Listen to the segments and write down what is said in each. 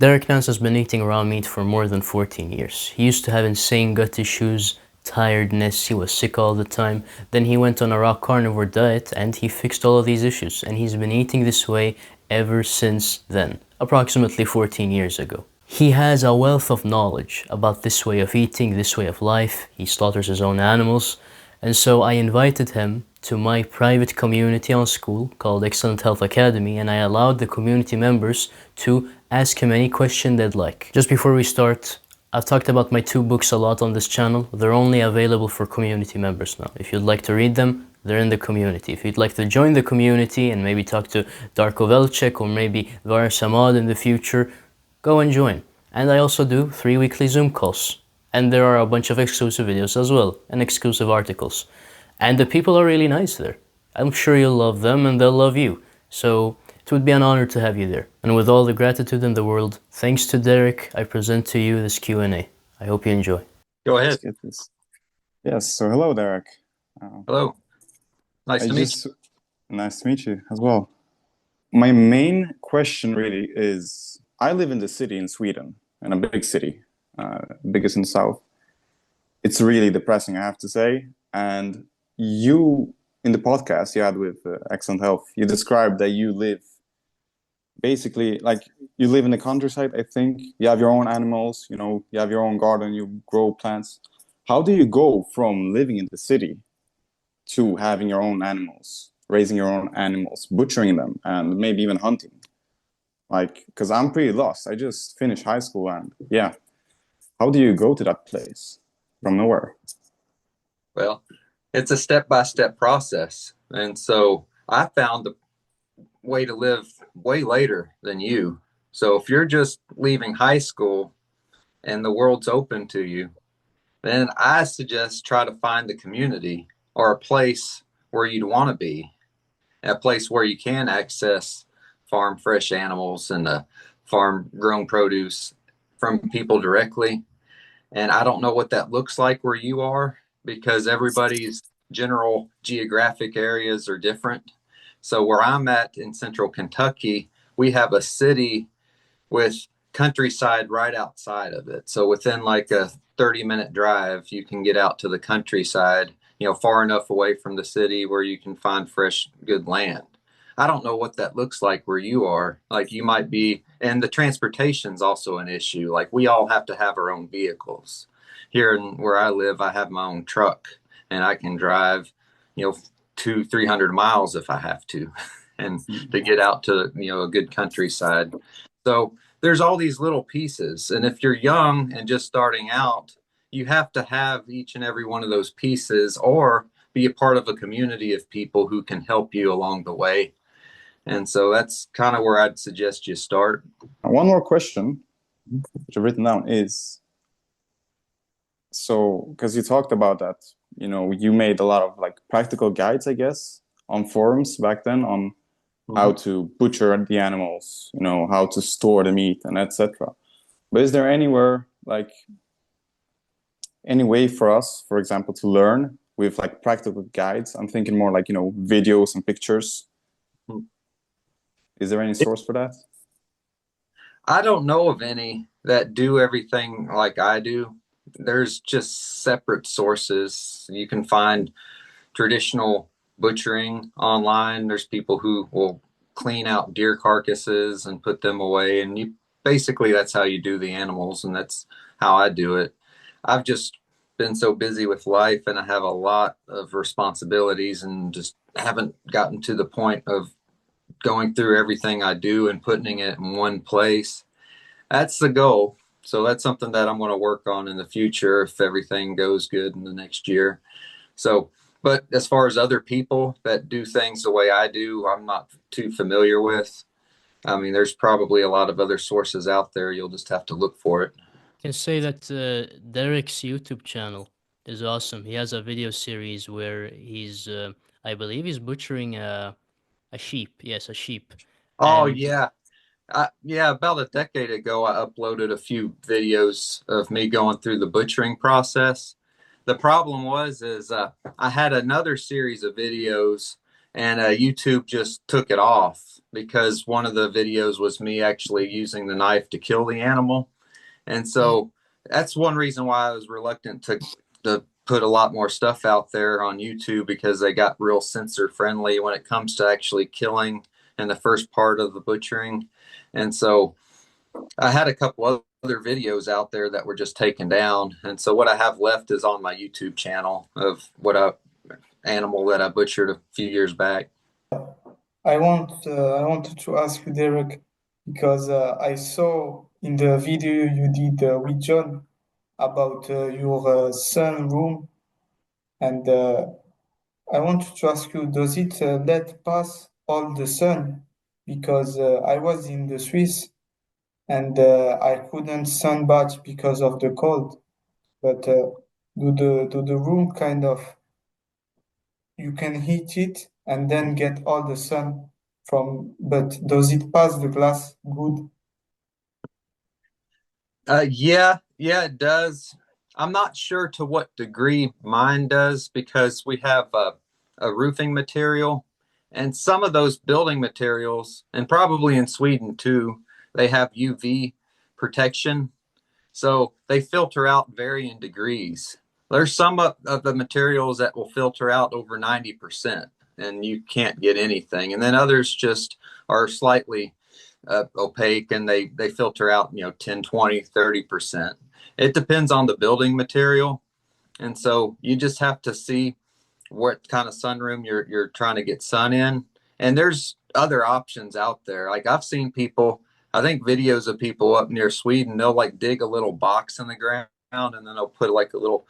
Derek Nance has been eating raw meat for more than 14 years. He used to have insane gut issues, tiredness, he was sick all the time. Then he went on a raw carnivore diet and he fixed all of these issues. And he's been eating this way ever since then, approximately 14 years ago. He has a wealth of knowledge about this way of eating, this way of life. He slaughters his own animals. And so I invited him to my private community on school called Excellent Health Academy, and I allowed the community members to ask him any question they'd like. Just before we start, I've talked about my two books a lot on this channel. They're only available for community members now. If you'd like to read them, they're in the community. If you'd like to join the community and maybe talk to Darko Velcek or maybe Var Samad in the future, go and join. And I also do 3 weekly Zoom calls. And there are a bunch of exclusive videos as well, and exclusive articles. And the people are really nice there. I'm sure you'll love them and they'll love you. So it would be an honor to have you there. And with all the gratitude in the world, thanks to Derek, I present to you this Q&A. I hope you enjoy. Go ahead. Let's get this. Yes, so hello, Derek. Hello. Nice to meet you. Nice to meet you as well. My main question really is, I live in the city in Sweden, in a big city, biggest in the south. It's really depressing, I have to say. And you, in the podcast you had with Excellent Health, you described that you live basically like you live in the countryside. I think you have your own animals, you have your own garden, you grow plants. How do you go from living in the city to having your own animals, raising your own animals, butchering them, and maybe even hunting? Like, because I'm pretty lost. I just finished high school, and yeah, how do you go to that place from nowhere? Well, it's a step-by-step process. And so I found the way to live way later than you. So if you're just leaving high school and the world's open to you, then I suggest try to find the community or a place where you'd want to be, a place where you can access farm fresh animals and farm grown produce from people directly. And I don't know what that looks like where you are, because everybody's general geographic areas are different. So where I'm at in central Kentucky, we have a city with countryside right outside of it. So within like a 30-minute drive, you can get out to the countryside, far enough away from the city where you can find fresh, good land. I don't know what that looks like where you are. Like you might be, and the transportation's also an issue. Like we all have to have our own vehicles. Here in where I live, I have my own truck and I can drive, 200-300 miles if I have to, and to get out to, a good countryside. So there's all these little pieces. And if you're young and just starting out, you have to have each and every one of those pieces or be a part of a community of people who can help you along the way. And so that's kind of where I'd suggest you start. One more question, which I've written down, is, so because you talked about that, you made a lot of like practical guides, I guess, on forums back then on how to butcher the animals, how to store the meat and etc. But is there anywhere, like any way for us, for example, to learn with like practical guides? I'm thinking more like, videos and pictures. Is there any source for that? I don't know of any that do everything like I do. There's just separate sources. You can find traditional butchering online. There's people who will clean out deer carcasses and put them away. And basically that's how you do the animals. And that's how I do it. I've just been so busy with life and I have a lot of responsibilities and just haven't gotten to the point of going through everything I do and putting it in one place. That's the goal. So that's something that I'm going to work on in the future if everything goes good in the next year. So, but as far as other people that do things the way I do, I'm not too familiar with. I mean, there's probably a lot of other sources out there. You'll just have to look for it. I can say that Derek's YouTube channel is awesome. He has a video series where I believe he's butchering a sheep. Yes, a sheep. Oh, And yeah. Yeah, about a decade ago, I uploaded a few videos of me going through the butchering process. The problem was I had another series of videos and YouTube just took it off because one of the videos was me actually using the knife to kill the animal. And so that's one reason why I was reluctant to put a lot more stuff out there on YouTube, because they got real censor friendly when it comes to actually killing in the first part of the butchering. And so I had a couple other videos out there that were just taken down. And so what I have left is on my YouTube channel of what a animal that I butchered a few years back. I wanted to ask you, Derek, because I saw in the video you did with John about your sunroom, and I wanted to ask you, does it let pass all the sun? Because I was in the Swiss and I couldn't sunbathe because of the cold. But do the room kind of, you can heat it and then get all the sun from, but does it pass the glass good? Yeah, it does. I'm not sure to what degree mine does, because we have a roofing material, and some of those building materials, and probably in Sweden too, they have UV protection. So they filter out varying degrees. There's some of the materials that will filter out over 90% and you can't get anything. And then others just are slightly opaque, and they filter out, 10, 20, 30%. It depends on the building material. And so you just have to see what kind of sunroom you're trying to get sun in. And there's other options out there. Like I've seen people, I think videos of people up near Sweden, they'll like dig a little box in the ground and then they'll put like a little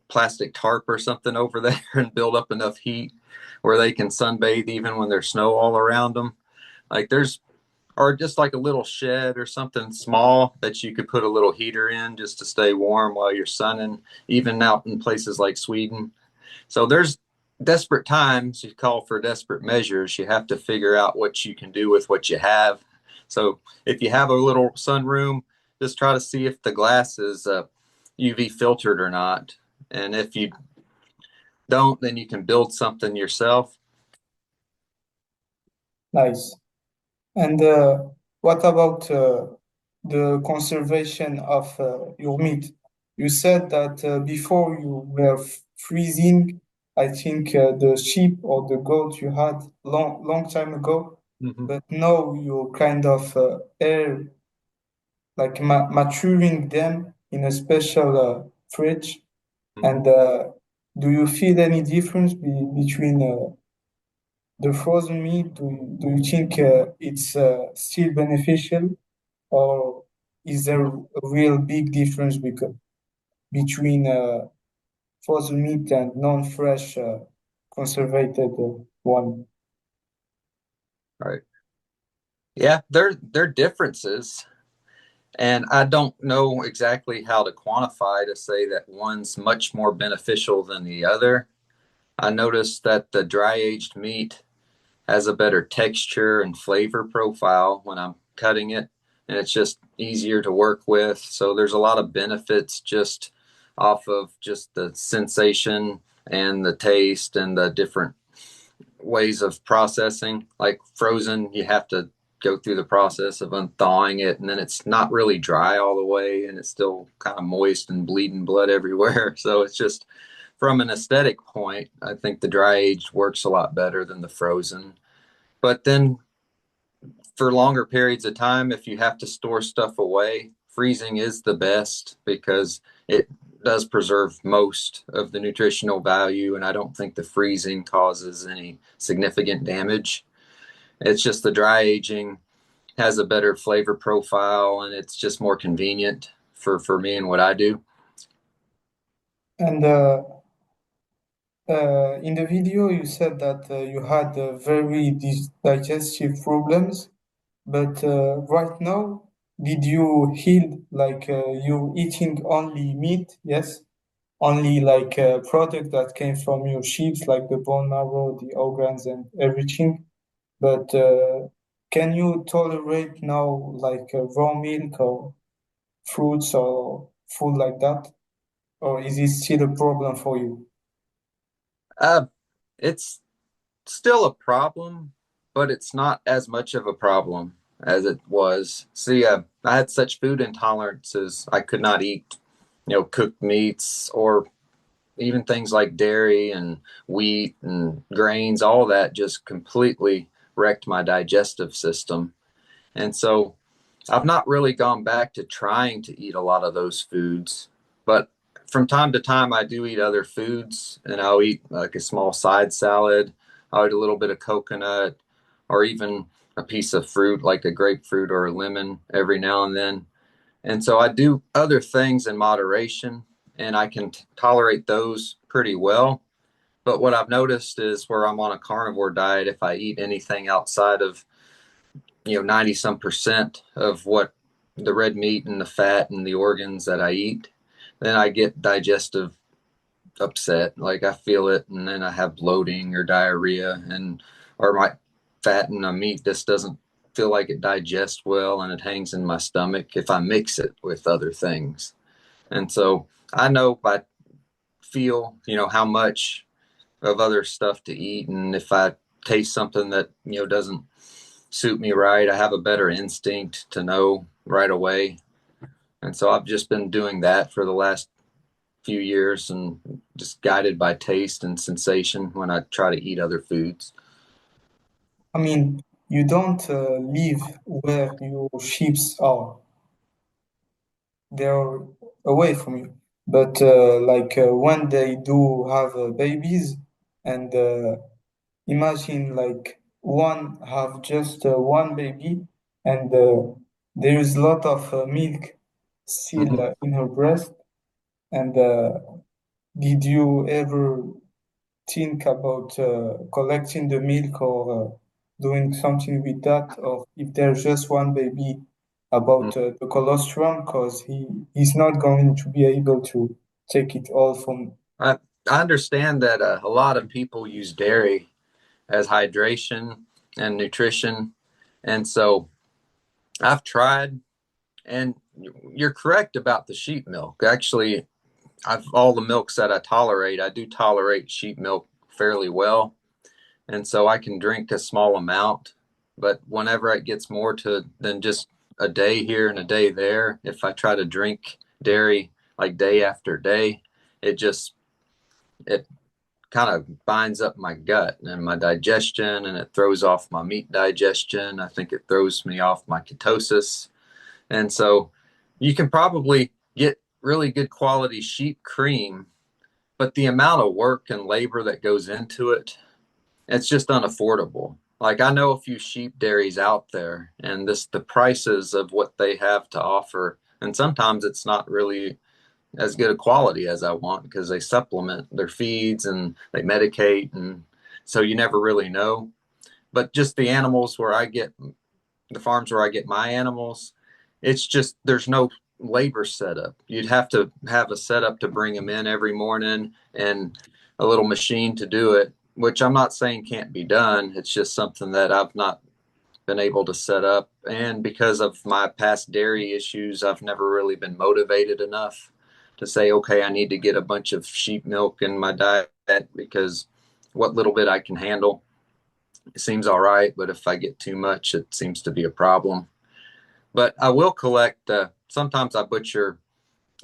plastic tarp or something over there and build up enough heat where they can sunbathe even when there's snow all around them. Like there's, or just like a little shed or something small that you could put a little heater in just to stay warm while you're sunning, even out in places like Sweden. So there's desperate times, you call for desperate measures. You have to figure out what you can do with what you have. So if you have a little sunroom, just try to see if the glass is UV filtered or not. And if you don't, then you can build something yourself. Nice. And what about the conservation of your meat? You said that before you were freezing, I think the sheep or the goat you had long time ago, Mm-hmm. but now you're kind of air like maturing them in a special fridge. Mm-hmm. And do you feel any difference between the frozen meat? Do you think it's still beneficial, or is there a real big difference between frozen meat and non-fresh conservated one? Right. Yeah, they're differences. And I don't know exactly how to quantify to say that one's much more beneficial than the other. I noticed that the dry aged meat has a better texture and flavor profile when I'm cutting it, and it's just easier to work with. So there's a lot of benefits just off of just the sensation and the taste and the different ways of processing. Like frozen, you have to go through the process of unthawing it, and then it's not really dry all the way, and it's still kind of moist and bleeding blood everywhere. So it's just, from an aesthetic point, I think the dry aged works a lot better than the frozen. But then for longer periods of time, if you have to store stuff away, freezing is the best because it does preserve most of the nutritional value. And I don't think the freezing causes any significant damage. It's just the dry aging has a better flavor profile, and it's just more convenient for me and what I do. And in the video, you said that you had very digestive problems, but right now, did you heal like you eating only meat? Yes, only like product that came from your sheep, like the bone marrow, the organs, and everything. But can you tolerate now like raw milk or fruits or food like that, or is it still a problem for you? Uh, it's still a problem, but it's not as much of a problem as it was. See, I had such food intolerances. I could not eat, cooked meats or even things like dairy and wheat and grains. All that just completely wrecked my digestive system. And so I've not really gone back to trying to eat a lot of those foods, but from time to time I do eat other foods, and I'll eat like a small side salad. I'll eat a little bit of coconut or even a piece of fruit like a grapefruit or a lemon every now and then. And so I do other things in moderation, and I can tolerate those pretty well. But what I've noticed is where I'm on a carnivore diet, if I eat anything outside of 90 some percent of what the red meat and the fat and the organs that I eat, then I get digestive upset. Like I feel it, and then I have bloating or diarrhea, and or my fat and the meat just doesn't feel like it digests well, and it hangs in my stomach if I mix it with other things. And so I know I feel, how much of other stuff to eat, and if I taste something that doesn't suit me right, I have a better instinct to know right away. And so I've just been doing that for the last few years and just guided by taste and sensation when I try to eat other foods. I mean, you don't live where your sheep are. They're away from you. But when they do have babies, and imagine like one have just one baby, and there is a lot of milk still Mhm. in her breast. And did you ever think about collecting the milk or doing something with that, or if there's just one baby, about the colostrum, because he's not going to be able to take it all from. I, I understand that a lot of people use dairy as hydration and nutrition. And so I've tried, and you're correct about the sheep milk. Actually, all the milks that I do tolerate sheep milk fairly well. And so I can drink a small amount. But whenever it gets more to than just a day here and a day there, if I try to drink dairy like day after day, it kind of binds up my gut and my digestion, and it throws off my meat digestion. I think it throws me off my ketosis. And so you can probably get really good quality sheep cream, but the amount of work and labor that goes into it, it's just unaffordable. Like I know a few sheep dairies out there, and the prices of what they have to offer, and sometimes it's not really as good a quality as I want because they supplement their feeds and they medicate, and so you never really know. But just the animals where I get the farms where I get my animals, it's just there's no labor setup. You'd have to have a setup to bring them in every morning and a little machine to do it, which I'm not saying can't be done. It's just something that I've not been able to set up. And because of my past dairy issues, I've never really been motivated enough to say, okay, I need to get a bunch of sheep milk in my diet because what little bit I can handle, it seems all right. But if I get too much, it seems to be a problem. But I will collect, sometimes I butcher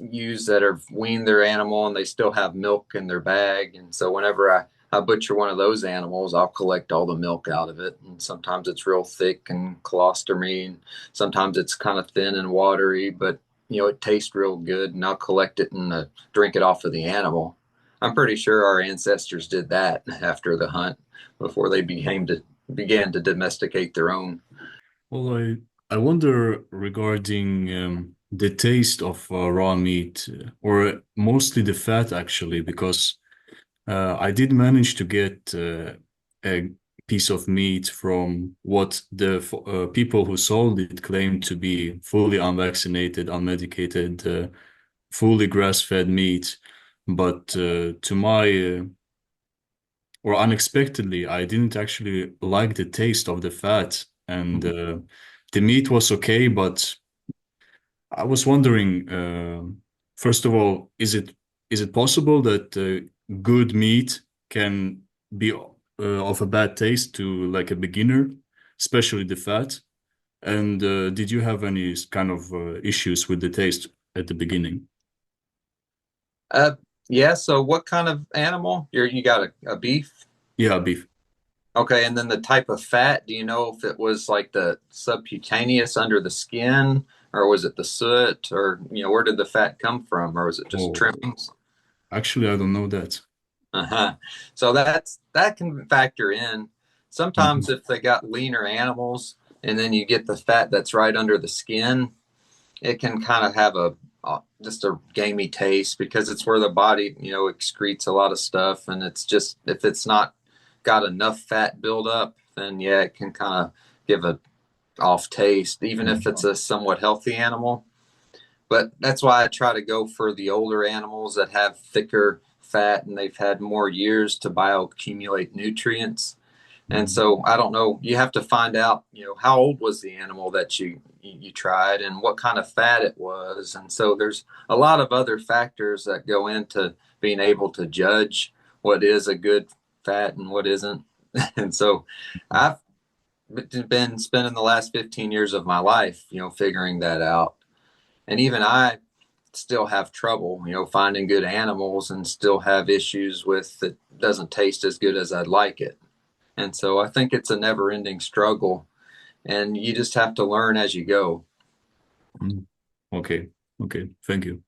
ewes that have weaned their animal and they still have milk in their bag. And so whenever I butcher one of those animals, I'll collect all the milk out of it. And sometimes it's real thick and colostomy, and sometimes it's kind of thin and watery, but it tastes real good. And I'll collect it and drink it off of the animal. I'm pretty sure our ancestors did that after the hunt before they began to domesticate their own. Well, I wonder regarding the taste of raw meat, or mostly the fat, actually, because I did manage to get a piece of meat from what the people who sold it claimed to be fully unvaccinated, unmedicated, fully grass-fed meat. But to my or unexpectedly, I didn't actually like the taste of the fat, and the meat was okay, but I was wondering, first of all, is it possible that good meat can be of a bad taste to like a beginner, especially the fat? And did you have any kind of issues with the taste at the beginning? Uh, yeah. So what kind of animal? You got a beef? Yeah, beef. Okay, and then the type of fat, do you know if it was like the subcutaneous under the skin, or was it the soot, or where did the fat come from, or was it just Oh, trimmings? actually, I don't know that. Uh-huh. So that can factor in. Sometimes Mhm. if they got leaner animals and then you get the fat that's right under the skin, it can kind of have just a gamey taste because it's where the body, excretes a lot of stuff, and it's just if it's not got enough fat build up, then yeah, it can kind of give a off taste, even if it's a somewhat healthy animal. But that's why I try to go for the older animals that have thicker fat and they've had more years to bioaccumulate nutrients. And so I don't know, you have to find out, how old was the animal that you tried and what kind of fat it was. And so there's a lot of other factors that go into being able to judge what is a good fat and what isn't. And so I've been spending the last 15 years of my life, figuring that out. And even I still have trouble, finding good animals and still have issues with it doesn't taste as good as I'd like it. And so I think it's a never ending struggle and you just have to learn as you go. Mm. Okay, okay, thank you.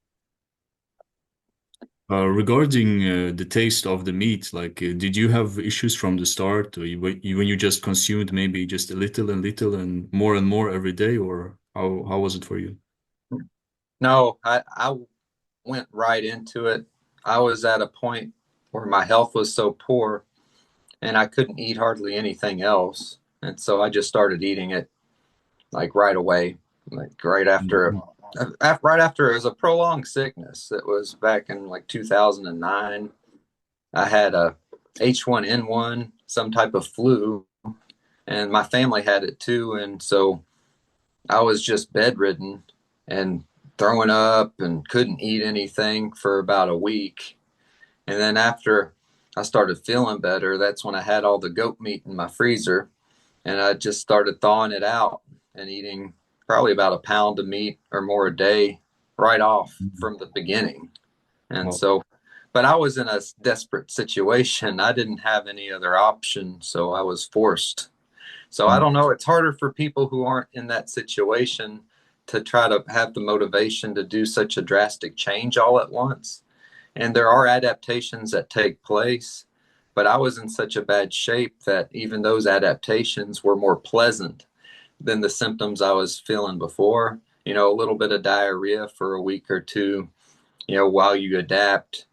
Regarding the taste of the meat, like, did you have issues from the start, or when you just consumed maybe just a little and more every day, or how was it for you? No, I went right into it. I was at a point where my health was so poor and I couldn't eat hardly anything else. And so I just started eating it like right away, like Mhm. right after it was a prolonged sickness. It was back in like 2009. I had a H1N1, some type of flu, and my family had it too. And so I was just bedridden and throwing up and couldn't eat anything for about a week. And then after I started feeling better, that's when I had all the goat meat in my freezer and I just started thawing it out and eating probably about a pound of meat or more a day right off from the beginning. And Well, so, but I was in a desperate situation. I didn't have any other option, so I was forced. So I mm, don't know. It's harder for people who aren't in that situation to try to have the motivation to do such a drastic change all at once. And there are adaptations that take place, but I was in such a bad shape that even those adaptations were more pleasant than the symptoms I was feeling before. A little bit of diarrhea for a week or two, while you adapt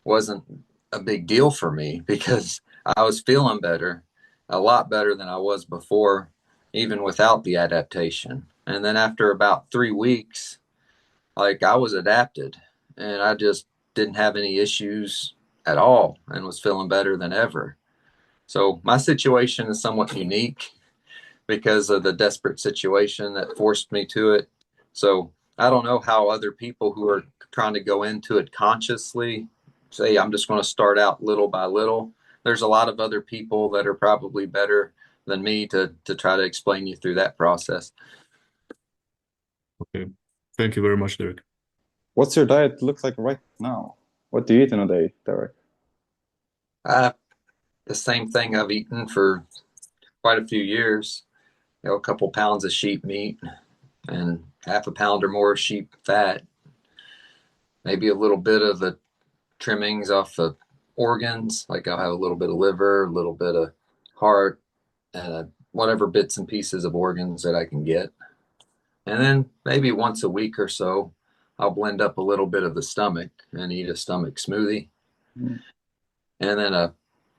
wasn't a big deal for me because I was feeling better, a lot better than I was before, even without the adaptation. And then after about 3 weeks, like I was adapted and I just didn't have any issues at all and was feeling better than ever. So my situation is somewhat unique because of the desperate situation that forced me to it. So I don't know how other people who are trying to go into it consciously say, I'm just going to start out little by little. There's a lot of other people that are probably better than me to try to explain you through that process. okay. Thank you very much, Derek. What's your diet look like right now? What do you eat in a day, Derek? Uh, the same thing I've eaten for quite a few years. A couple pounds of sheep meat and half a pound or more of sheep fat, maybe a little bit of the trimmings off the organs. Like I'll have a little bit of liver, a little bit of heart, and whatever bits and pieces of organs that I can get. And then maybe once a week or so, I'll blend up a little bit of the stomach and eat a stomach smoothie. Mm. And then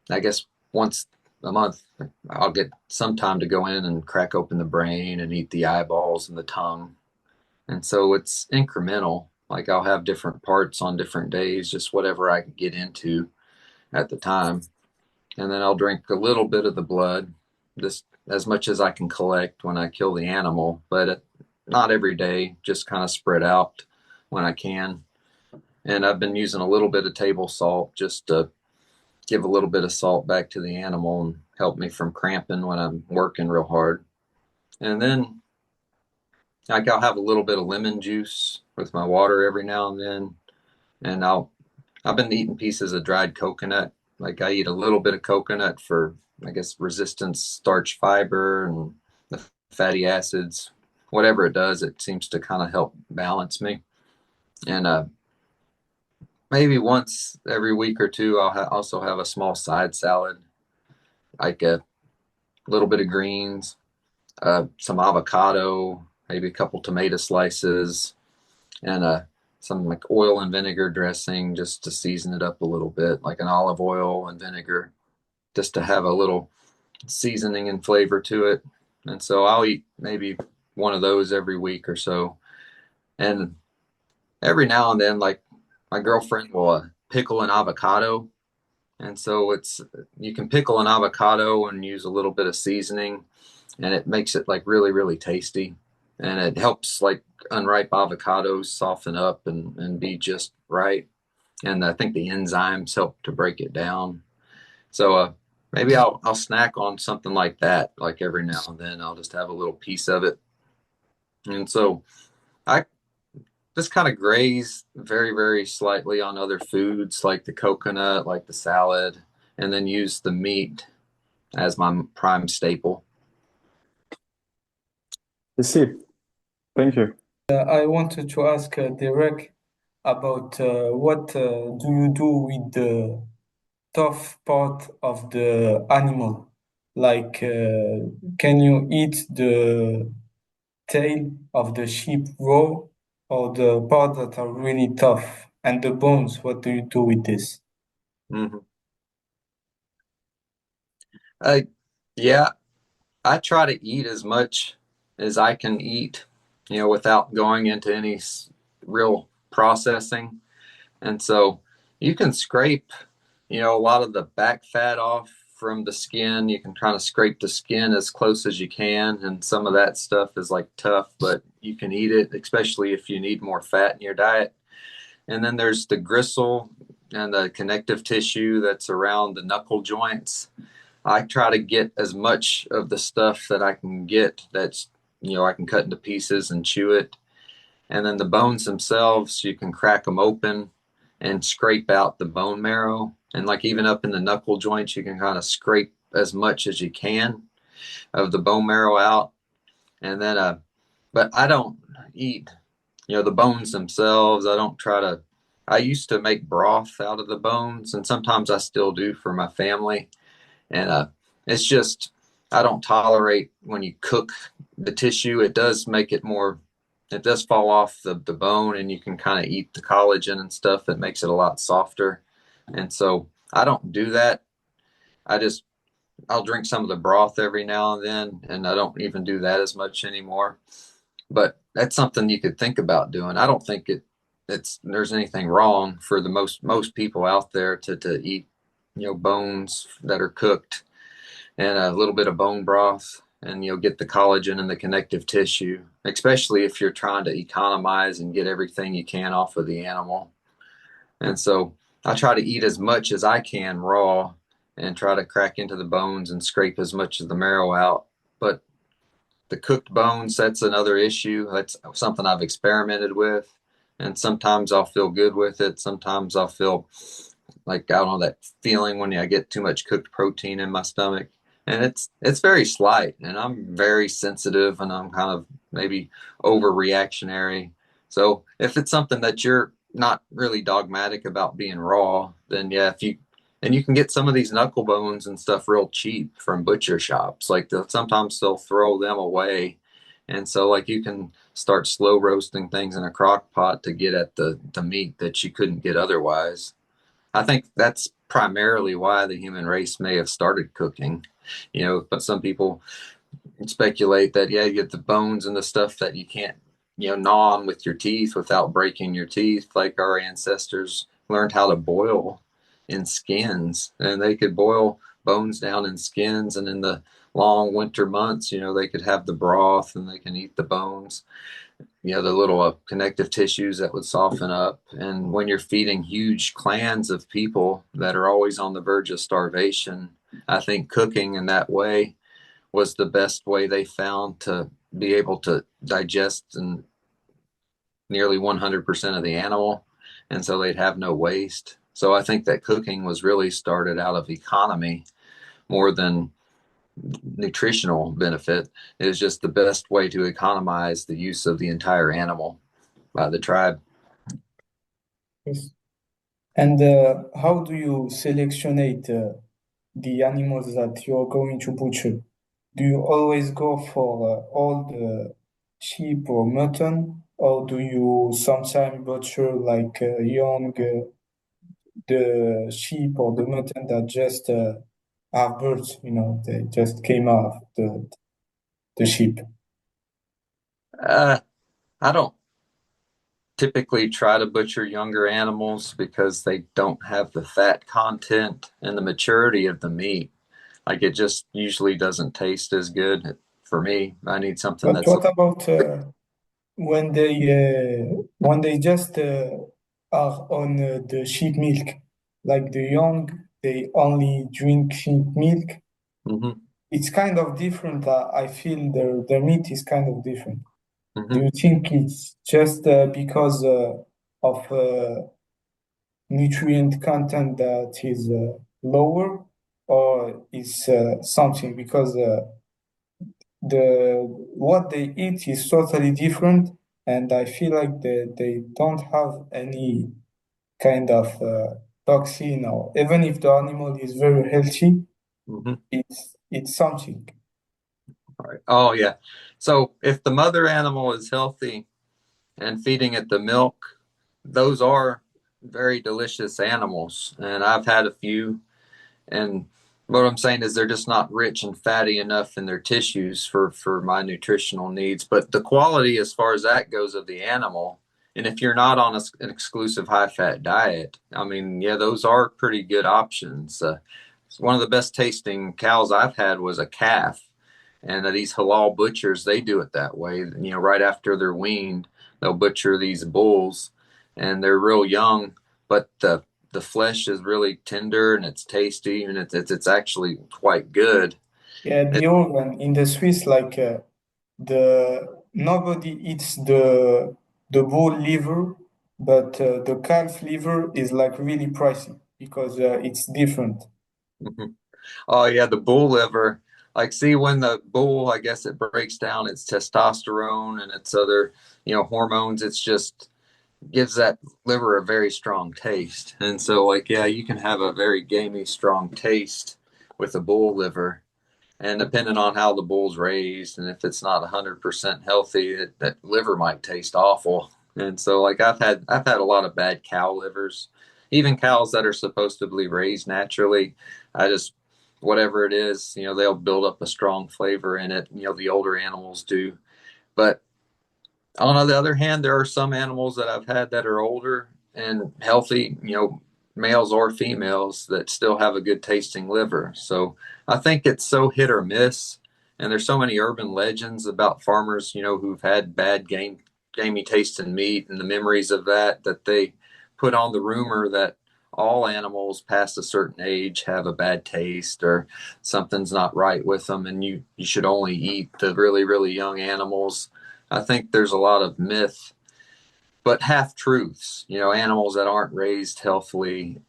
I guess once a month, I'll get some time to go in and crack open the brain and eat the eyeballs and the tongue. And so it's incremental. Like I'll have different parts on different days, just whatever I can get into at the time. And then I'll drink a little bit of the blood, just as much as I can collect when I kill the animal, but not every day, just kind of spread out when I can. And I've been using a little bit of table salt just to give a little bit of salt back to the animal and help me from cramping when I'm working real hard. And then like I'll have a little bit of lemon juice with my water every now and then. And I've been eating pieces of dried coconut. Like I eat a little bit of coconut for, I guess, resistance, starch, fiber, and the fatty acids. Whatever it does, it seems to kind of help balance me. And maybe once every week or two, I'll also have a small side salad, like a little bit of greens, some avocado, maybe a couple tomato slices, and some like oil and vinegar dressing just to season it up a little bit, like an olive oil and vinegar, just to have a little seasoning and flavor to it. And so I'll eat maybe one of those every week or so. And every now and then, like my girlfriend will pickle an avocado. And so you can pickle an avocado and use a little bit of seasoning, and it makes it like really, really tasty. And it helps like unripe avocados soften up and be just right. And I think the enzymes help to break it down. So maybe I'll snack on something like that, like every now and then. I'll just have a little piece of it. And so I just kind of graze very, very slightly on other foods like the coconut, like the salad, and then use the meat as my prime staple. I see. Thank you. I wanted to ask Derek about what do you do with the tough part of the animal? Like, can you eat the tail of the sheep raw or the parts that are really tough? And the bones, what do you do with this? Mm-hmm. Yeah, I try to eat as much as I can eat, without going into any real processing. And so you can scrape, a lot of the back fat off from the skin. You can try to scrape the skin as close as you can. And some of that stuff is like tough, but you can eat it, especially if you need more fat in your diet. And then there's the gristle and the connective tissue that's around the knuckle joints. I try to get as much of the stuff that I can get that's, I can cut into pieces and chew it. And then the bones themselves, you can crack them open and scrape out the bone marrow. And like even up in the knuckle joints, you can kind of scrape as much as you can of the bone marrow out. And then, but I don't eat, the bones themselves. I used to make broth out of the bones, and sometimes I still do for my family. And it's just, I don't tolerate when you cook the tissue. It does make it more, it does fall off the bone, and you can kind of eat the collagen and stuff that makes it a lot softer. And so I don't do that. I'll drink some of the broth every now and then, and I don't even do that as much anymore. But that's something you could think about doing. I don't think there's anything wrong for the most people out there to eat, bones that are cooked and a little bit of bone broth, and you'll get the collagen and the connective tissue, especially if you're trying to economize and get everything you can off of the animal. And so I try to eat as much as I can raw and try to crack into the bones and scrape as much of the marrow out. But the cooked bones, that's another issue. That's something I've experimented with. And sometimes I'll feel good with it. Sometimes I'll feel like, I don't know, that feeling when I get too much cooked protein in my stomach. And it's very slight, and I'm very sensitive, and I'm kind of maybe overreactionary. So if it's something that you're not really dogmatic about being raw, then yeah, and you can get some of these knuckle bones and stuff real cheap from butcher shops. Like sometimes they'll throw them away. And so like you can start slow roasting things in a crock pot to get at the meat that you couldn't get otherwise. I think that's primarily why the human race may have started cooking, but some people speculate that, yeah, you get the bones and the stuff that you can't, gnaw on with your teeth without breaking your teeth. Like our ancestors learned how to boil in skins, and they could boil bones down in skins. And in the long winter months, they could have the broth and they can eat the bones. the little connective tissues that would soften up. And when you're feeding huge clans of people that are always on the verge of starvation, I think cooking in that way was the best way they found to be able to digest and nearly 100% of the animal. And so they'd have no waste. So I think that cooking was really started out of economy more than nutritional benefit. It is just the best way to economize the use of the entire animal by the tribe. Yes. And how do you selectionate the animals that you're going to butcher? Do you always go for all the sheep or mutton, or do you sometimes butcher like young the sheep or the mutton that just are birds, they just came out of the sheep? Uh, I don't typically try to butcher younger animals because they don't have the fat content and the maturity of the meat. Like it just usually doesn't taste as good for me. I need something But that's what about when they just are on the sheep milk, like the young, they only drink sheep milk. Mhm, It's kind of different. I feel their meat is kind of different. Do mhm. you think it's just because of nutrient content that is lower, or is something because the what they eat is totally different, and I feel like they don't have any kind of toxin, or even if the animal is very healthy, Mhm. it's something. All right. Oh yeah. So if the mother animal is healthy and feeding it the milk, those are very delicious animals. And I've had a few. And what I'm saying is they're just not rich and fatty enough in their tissues for my nutritional needs. But the quality, as far as that goes, of the animal, and if you're not on an exclusive high fat diet, I mean, yeah, those are pretty good options. One of the best tasting cows I've had was a calf, and these halal butchers, they do it that way. Right after they're weaned, they'll butcher these bulls, and they're real young, but the flesh is really tender and it's tasty, and it's actually quite good. Yeah, It, the organ in the Swiss, like the nobody eats the bull liver, but the calf liver is like really pricey because it's different. oh yeah, the bull liver. Like, see, when the bull, I guess it breaks down its testosterone and its other, hormones. It's just gives that liver a very strong taste. And so, like, yeah, you can have a very gamey, strong taste with a bull liver. And depending on how the bull's raised, and if it's not 100% healthy, that liver might taste awful. And so, like, I've had a lot of bad cow livers, even cows that are supposedly raised naturally. I just whatever it is, they'll build up a strong flavor in it. The older animals do, but on the other hand, there are some animals that I've had that are older and healthy, males or females, that still have a good tasting liver. So I think it's so hit or miss. And there's so many urban legends about farmers, who've had bad gamey tasting meat, and the memories of that they put on the rumor that all animals past a certain age have a bad taste, or something's not right with them, and you should only eat the really, really young animals. I think there's a lot of myth, but half truths. Animals that aren't raised healthily,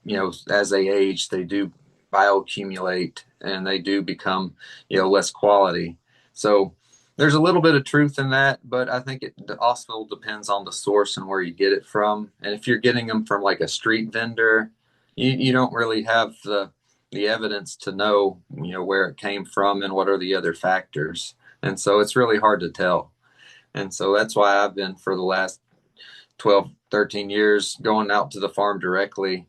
as they age, they do bioaccumulate and they do become, less quality. So there's a little bit of truth in that, but I think it also depends on the source and where you get it from. And if you're getting them from like a street vendor, you don't really have the evidence to know, where it came from and what are the other factors. And so it's really hard to tell. And so that's why I've been, for the last 12, 13 years, going out to the farm directly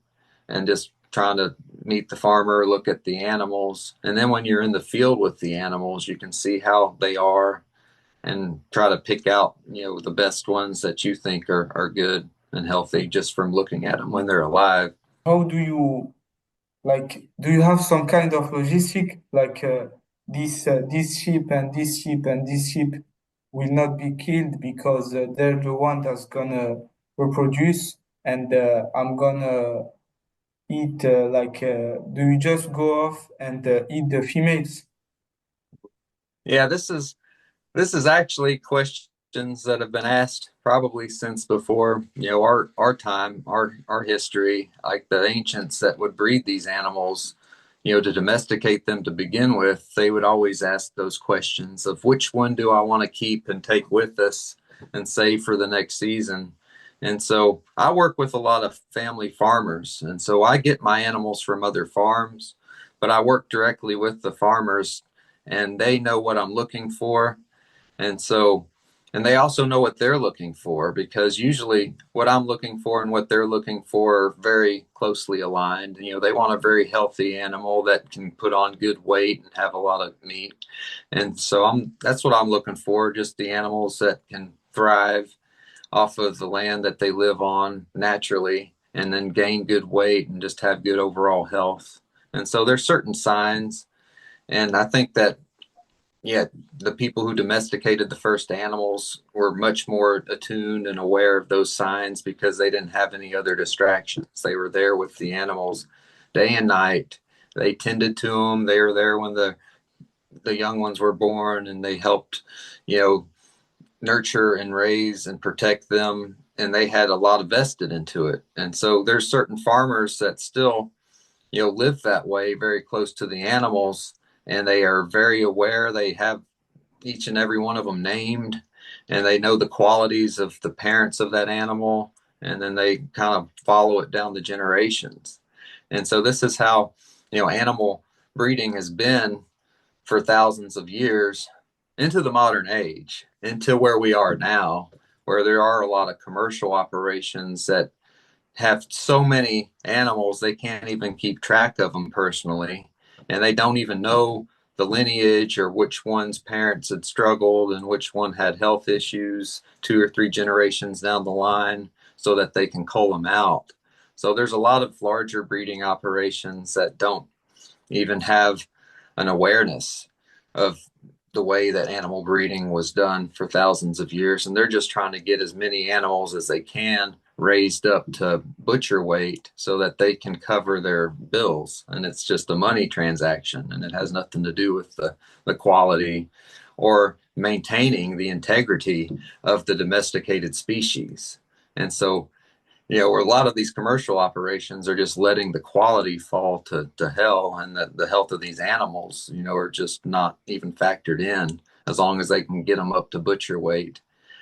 and just trying to meet the farmer, look at the animals. And then when you're in the field with the animals, you can see how they are and try to pick out, the best ones that you think are good and healthy just from looking at them when they're alive. How do you like? Do you have some kind of logistic, like this sheep and this sheep and this sheep? will not be killed because they're the one that's gonna reproduce, and I'm gonna eat do you just go off and eat the females? Yeah, this is actually questions that have been asked probably since before, our time, our history, like the ancients that would breed these animals, to domesticate them to begin with, they would always ask those questions of which one do I want to keep and take with us and save for the next season. And so I work with a lot of family farmers, and so I get my animals from other farms, but I work directly with the farmers and they know what I'm looking for. And so, and they also know what they're looking for, because usually what I'm looking for and what they're looking for are very closely aligned. They want a very healthy animal that can put on good weight and have a lot of meat. And so that's what I'm looking for, just the animals that can thrive off of the land that they live on naturally and then gain good weight and just have good overall health. And so there's certain signs. And I think that, yeah, the people who domesticated the first animals were much more attuned and aware of those signs because they didn't have any other distractions. They were there with the animals day and night. They tended to them. They were there when the young ones were born, and they helped, you know, nurture and raise and protect them. And they had a lot vested into it. And so there's certain farmers that still, live that way, very close to the animals, and they are very aware. They have each and every one of them named, and they know the qualities of the parents of that animal, and then they kind of follow it down the generations. And so this is how, animal breeding has been for thousands of years into the modern age, into where we are now, where there are a lot of commercial operations that have so many animals they can't even keep track of them personally, and they don't even know the lineage or which one's parents had struggled and which one had health issues 2 or 3 generations down the line, so that they can cull them out. So there's a lot of larger breeding operations that don't even have an awareness of the way that animal breeding was done for thousands of years, and they're just trying to get as many animals as they can raised up to butcher weight so that they can cover their bills. And it's just a money transaction, and it has nothing to do with the quality or maintaining the integrity of the domesticated species. And so, where a lot of these commercial operations are just letting the quality fall to hell, and the health of these animals, are just not even factored in as long as they can get them up to butcher weight.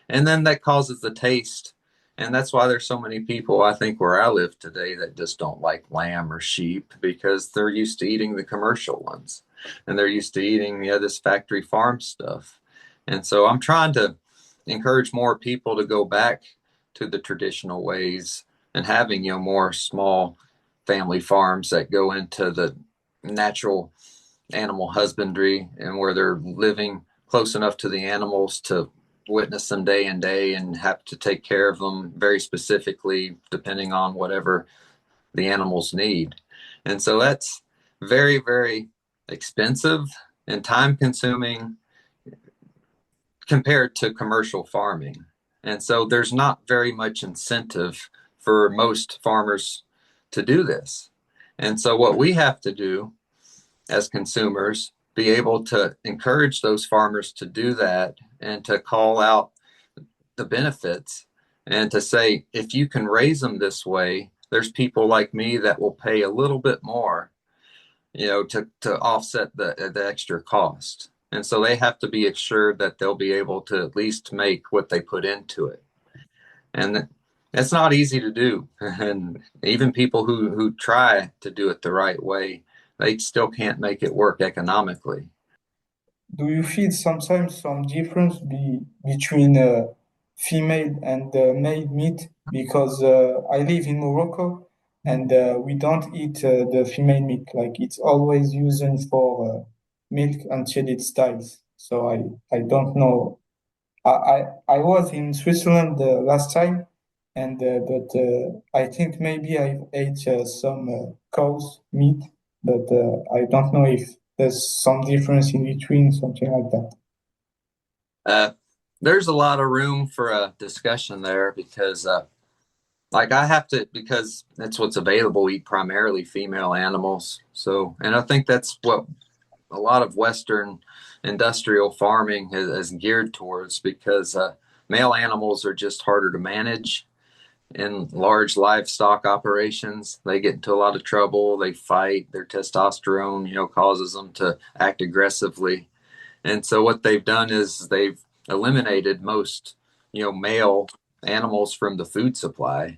And then that causes the taste. And that's why there's so many people, I think, where I live today that just don't like lamb or sheep, because they're used to eating the commercial ones, and they're used to eating, this factory farm stuff. And so I'm trying to encourage more people to go back to the traditional ways and having, more small family farms that go into the natural animal husbandry, and where they're living close enough to the animals to witness them day and day and have to take care of them very specifically depending on whatever the animals need. And so that's very, very expensive and time consuming compared to commercial farming. And so there's not very much incentive for most farmers to do this. And so what we have to do as consumers, be able to encourage those farmers to do that, and to call out the benefits, and to say, if you can raise them this way, there's people like me that will pay a little bit more, to offset the extra cost. And so they have to be assured that they'll be able to at least make what they put into it. And that's not easy to do. And even people who try to do it the right way, they still can't make it work economically. Do you feel sometimes some difference between female and male meat? Because I live in Morocco, and we don't eat the female meat. Like, it's always used for milk until it dies. So I don't know. I was in Switzerland last time, and but I think maybe I ate some cow's meat, but I don't know if there's some difference in between, something like that. Uh, there's a lot of room for a discussion there because like I have to, because that's what's available, eat primarily female animals. So, and I think that's what a lot of Western industrial farming has geared towards, because male animals are just harder to manage in large livestock operations. They get into a lot of trouble. They fight. Their testosterone, causes them to act aggressively. And so what they've done is they've eliminated most, male animals from the food supply,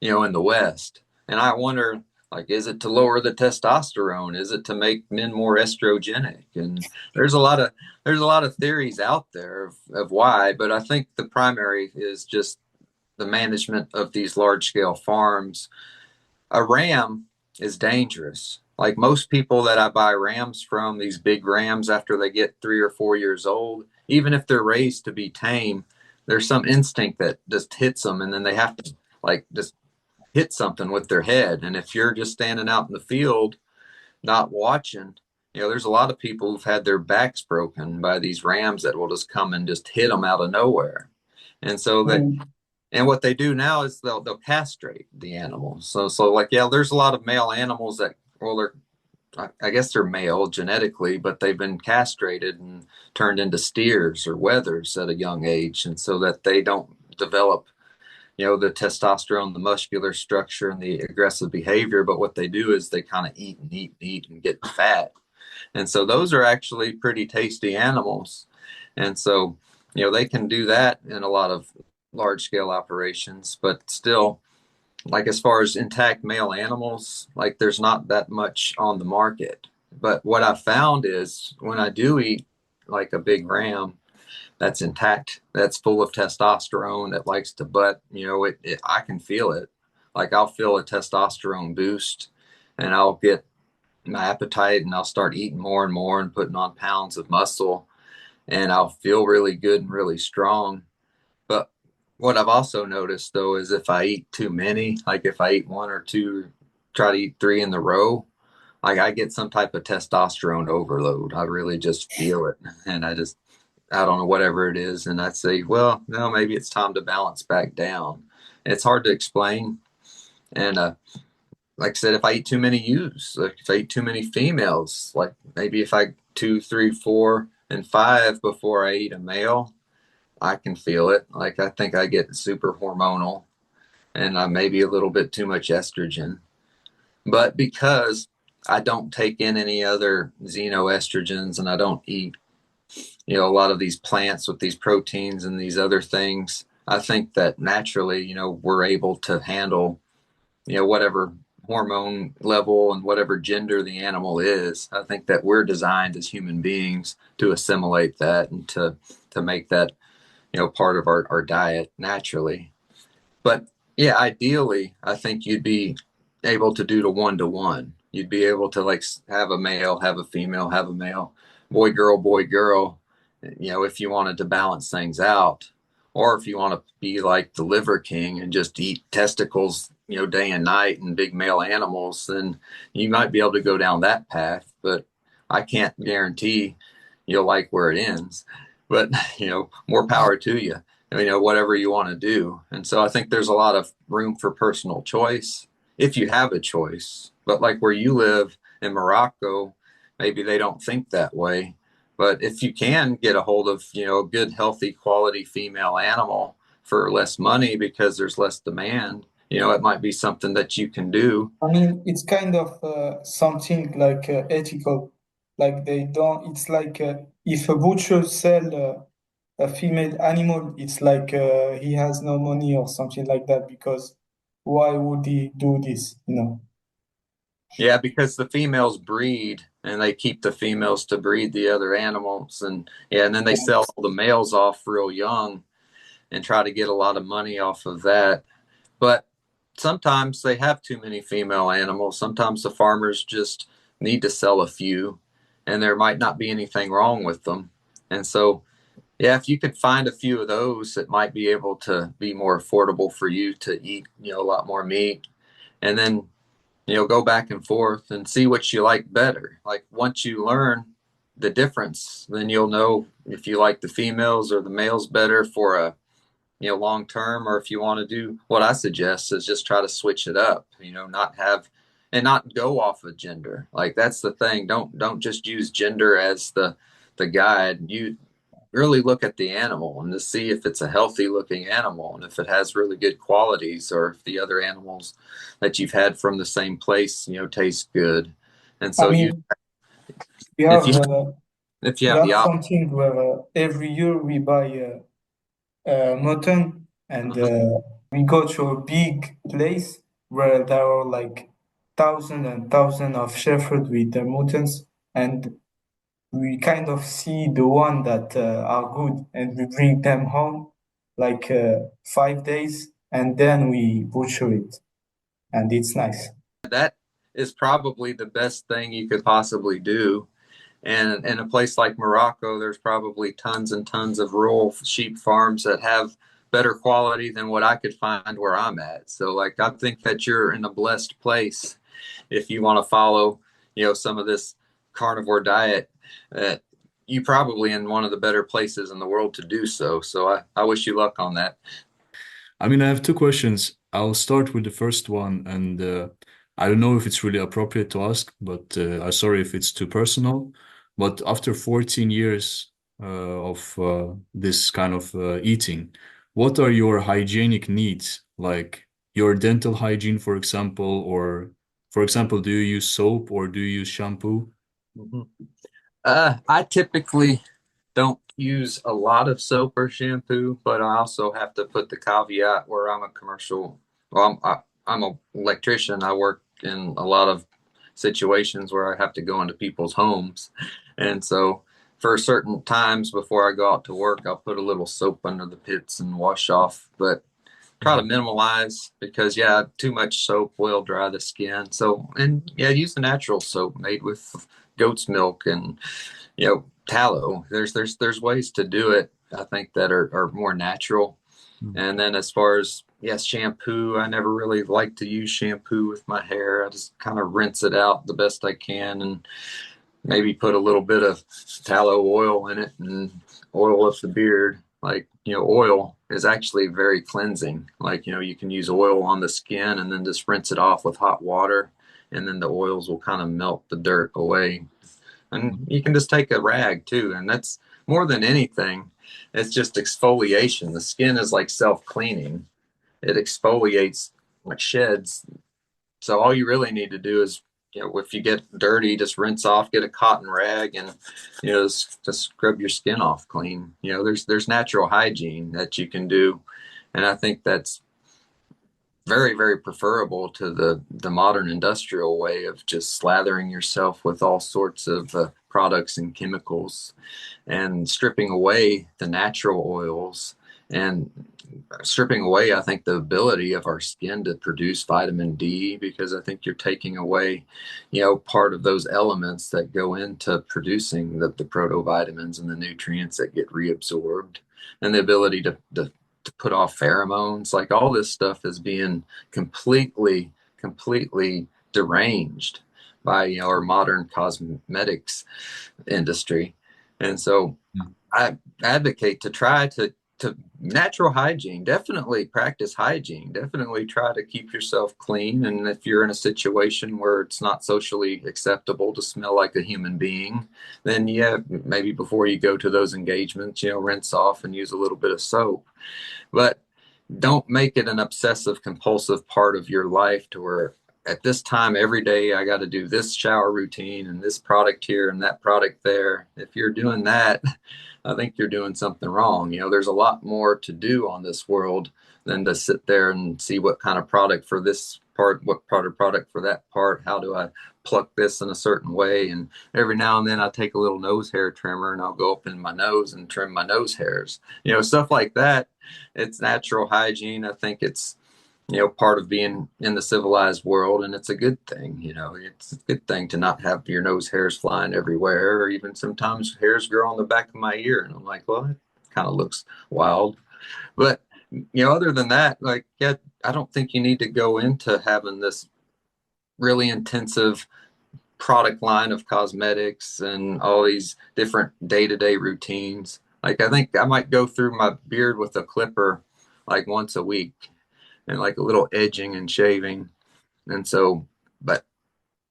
in the West. And I wonder, like, is it to lower the testosterone? Is it to make men more estrogenic? And there's a lot of theories out there of why, but I think the primary is just the management of these large scale farms. A ram is dangerous. Like most people that I buy rams from, these big rams, after they get 3 or 4 years old, even if they're raised to be tame, there's some instinct that just hits them, and then they have to like just hit something with their head. And if you're just standing out in the field, not watching, there's a lot of people who've had their backs broken by these rams that will just come and just hit them out of nowhere. And so that, Mm. and what they do now is they'll castrate the animals. So like, yeah, there's a lot of male animals that, well, I guess they're male genetically, but they've been castrated and turned into steers or wethers at a young age, and so that they don't develop, the testosterone, the muscular structure, and the aggressive behavior. But what they do is they kind of eat and eat and eat and get fat. And so those are actually pretty tasty animals. And so, they can do that in a lot of large scale operations, but still, like as far as intact male animals, like there's not that much on the market. But what I found is when I do eat like a big ram that's intact, that's full of testosterone, that likes to butt, I can feel it. Like I'll feel a testosterone boost, and I'll get my appetite, and I'll start eating more and more and putting on pounds of muscle, and I'll feel really good and really strong. But what I've also noticed though is if I eat too many, like if I eat one or two, try to eat three in the row, like I get some type of testosterone overload. I really just feel it. And I don't know, whatever it is. And I'd say, well, no, maybe it's time to balance back down. It's hard to explain. And like I said, if I eat too many ewes, like if I eat too many females, like maybe if I 2, 3, 4, and 5 before I eat a male, I can feel it. Like I think I get super hormonal, and I maybe a little bit too much estrogen. But because I don't take in any other xenoestrogens, and I don't eat, a lot of these plants with these proteins and these other things, I think that naturally, we're able to handle, whatever hormone level and whatever gender the animal is. I think that we're designed as human beings to assimilate that and to make that, part of our diet naturally. But yeah, ideally, I think you'd be able to do to one. You'd be able to like have a male, have a female, have a male, boy, girl, if you wanted to balance things out. Or if you want to be like the liver king and just eat testicles, day and night and big male animals, then you might be able to go down that path. But I can't guarantee you'll like where it ends. But, more power to you, whatever you want to do. And so I think there's a lot of room for personal choice if you have a choice. But like where you live in Morocco, maybe they don't think that way. But if you can get a hold of, a good, healthy, quality female animal for less money because there's less demand, it might be something that you can do. I mean, it's kind of something like ethical. Like they don't, it's like if a butcher sell a female animal, it's like he has no money or something like that, because why would he do this, you know? Yeah, because the females breed and they keep the females to breed the other animals. And yeah, and then they sell all the males off real young and try to get a lot of money off of that. But sometimes they have too many female animals. Sometimes the farmers just need to sell a few, and there might not be anything wrong with them. And so, yeah, if you could find a few of those, it might be able to be more affordable for you to eat, a lot more meat. And then, go back and forth and see what you like better. Like once you learn, the difference. Then you'll know if you like the females or the males better for a, long term, or if you want to do what I suggest is just try to switch it up, not have and not go off of gender. Like that's the thing. Don't just use gender as the guide. You really look at the animal and to see if it's a healthy looking animal and if it has really good qualities, or if the other animals that you've had from the same place, taste good. And I so mean, we if have you if you we have have the option. something where every year we buy mutton, and we go to a big place where there are like thousands and thousands of shepherds with their muttons, and we kind of see the one that are good, and we bring them home like 5 days, and then we butcher it, and it's nice. That is probably the best thing you could possibly do. And in a place like Morocco, there's probably tons and tons of rural sheep farms that have better quality than what I could find where I'm at. So, like, I think that you're in a blessed place if you want to follow, some of this carnivore diet. You probably in one of the better places in the world to do so. So, I wish you luck on that. I mean, I have two questions. I'll start with the first one, and I don't know if it's really appropriate to ask, but I'm sorry if it's too personal. But after 14 years of this kind of eating, what are your hygienic needs? Like your dental hygiene, for example, or for example, do you use soap or do you use shampoo? Mhm. I typically don't use a lot of soap or shampoo, but I also have to put the caveat where I'm a commercial. Well, I'm an electrician. I work in a lot of situations where I have to go into people's homes, and so for certain times before I go out to work, I'll put a little soap under the pits and wash off. But try to minimalize because yeah, too much soap will dry the skin. So and yeah, use the natural soap made with goat's milk and tallow. There's ways to do it, I think, that are more natural. Mm. And then as far as yes, shampoo, I never really like to use shampoo with my hair. I just kind of rinse it out the best I can and maybe put a little bit of tallow oil in it and oil up the beard. Like, oil is actually very cleansing. Like, you can use oil on the skin and then just rinse it off with hot water, and then the oils will kind of melt the dirt away. And you can just take a rag too. And that's more than anything, it's just exfoliation. The skin is like self cleaning, it exfoliates, like sheds. So all you really need to do is, if you get dirty, just rinse off, get a cotton rag, and just scrub your skin off clean. There's natural hygiene that you can do, and I think that's very, very preferable to the modern industrial way of just slathering yourself with all sorts of products and chemicals, and stripping away the natural oils, and stripping away, I think, the ability of our skin to produce vitamin D, because I think you're taking away, part of those elements that go into producing the protovitamins and the nutrients that get reabsorbed, and the ability to put off pheromones. Like all this stuff is being completely deranged by our modern cosmetics industry. And so I advocate to try to natural hygiene. Definitely practice hygiene. Definitely try to keep yourself clean. And if you're in a situation where it's not socially acceptable to smell like a human being, then yeah, maybe before you go to those engagements, rinse off and use a little bit of soap. But don't make it an obsessive compulsive part of your life to where at this time every day I got to do this shower routine and this product here and that product there. If you're doing that, I think you're doing something wrong. There's a lot more to do on this world than to sit there and see what kind of product for this part, what part of product for that part, how do I pluck this in a certain way. And every now and then I take a little nose hair trimmer and I'll go up in my nose and trim my nose hairs, stuff like that. It's natural hygiene. I think it's, part of being in the civilized world, and it's a good thing. It's a good thing to not have your nose hairs flying everywhere, or even sometimes hairs grow on the back of my ear, and I'm like, well, it kind of looks wild. But other than that, like, yeah, I don't think you need to go into having this really intensive product line of cosmetics and all these different day-to-day routines. Like I think I might go through my beard with a clipper like once a week and like a little edging and shaving. And so, but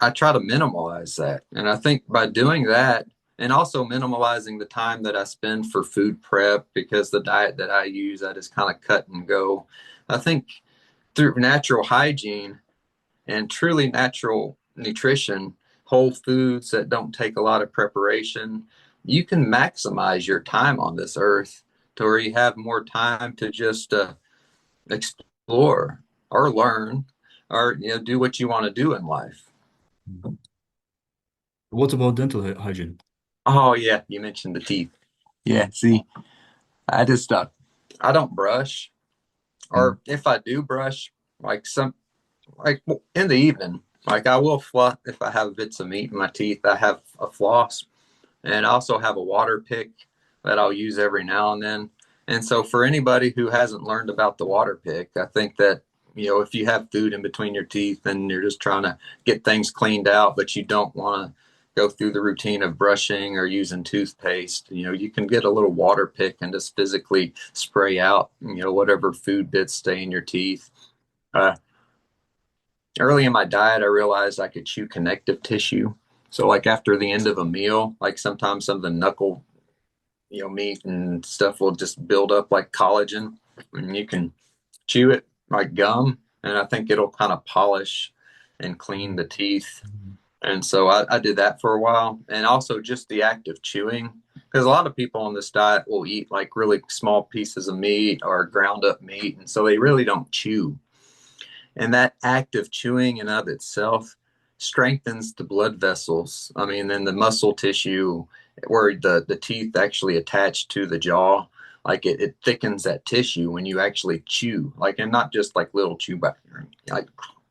I try to minimalize that. And I think by doing that and also minimalizing the time that I spend for food prep, because the diet that I use, I just kind of cut and go. I think through natural hygiene and truly natural nutrition, whole foods that don't take a lot of preparation, you can maximize your time on this earth to where you have more time to just explore or learn or do what you want to do in life. What about dental hygiene? Oh yeah, you mentioned the teeth. Yeah, see, I just I don't brush, or if I do brush, like in the evening, like I will floss if I have bits of meat in my teeth. I have a floss, and I also have a water pick that I'll use every now and then. And so for anybody who hasn't learned about the water pick, I think that if you have food in between your teeth and you're just trying to get things cleaned out, but you don't want to go through the routine of brushing or using toothpaste, you can get a little water pick and just physically spray out, whatever food bits stay in your teeth. Early in my diet, I realized I could chew connective tissue. So like after the end of a meal, like sometimes some of the knuckle, meat and stuff will just build up like collagen, and you can chew it like gum. And I think it'll kind of polish and clean the teeth. And so I did that for a while. And also just the act of chewing, because a lot of people on this diet will eat like really small pieces of meat or ground up meat. And so they really don't chew. And that act of chewing in of itself strengthens the blood vessels. I mean, then the muscle tissue where the teeth actually attach to the jaw, like it thickens that tissue when you actually chew, like, and not just like little chew back, like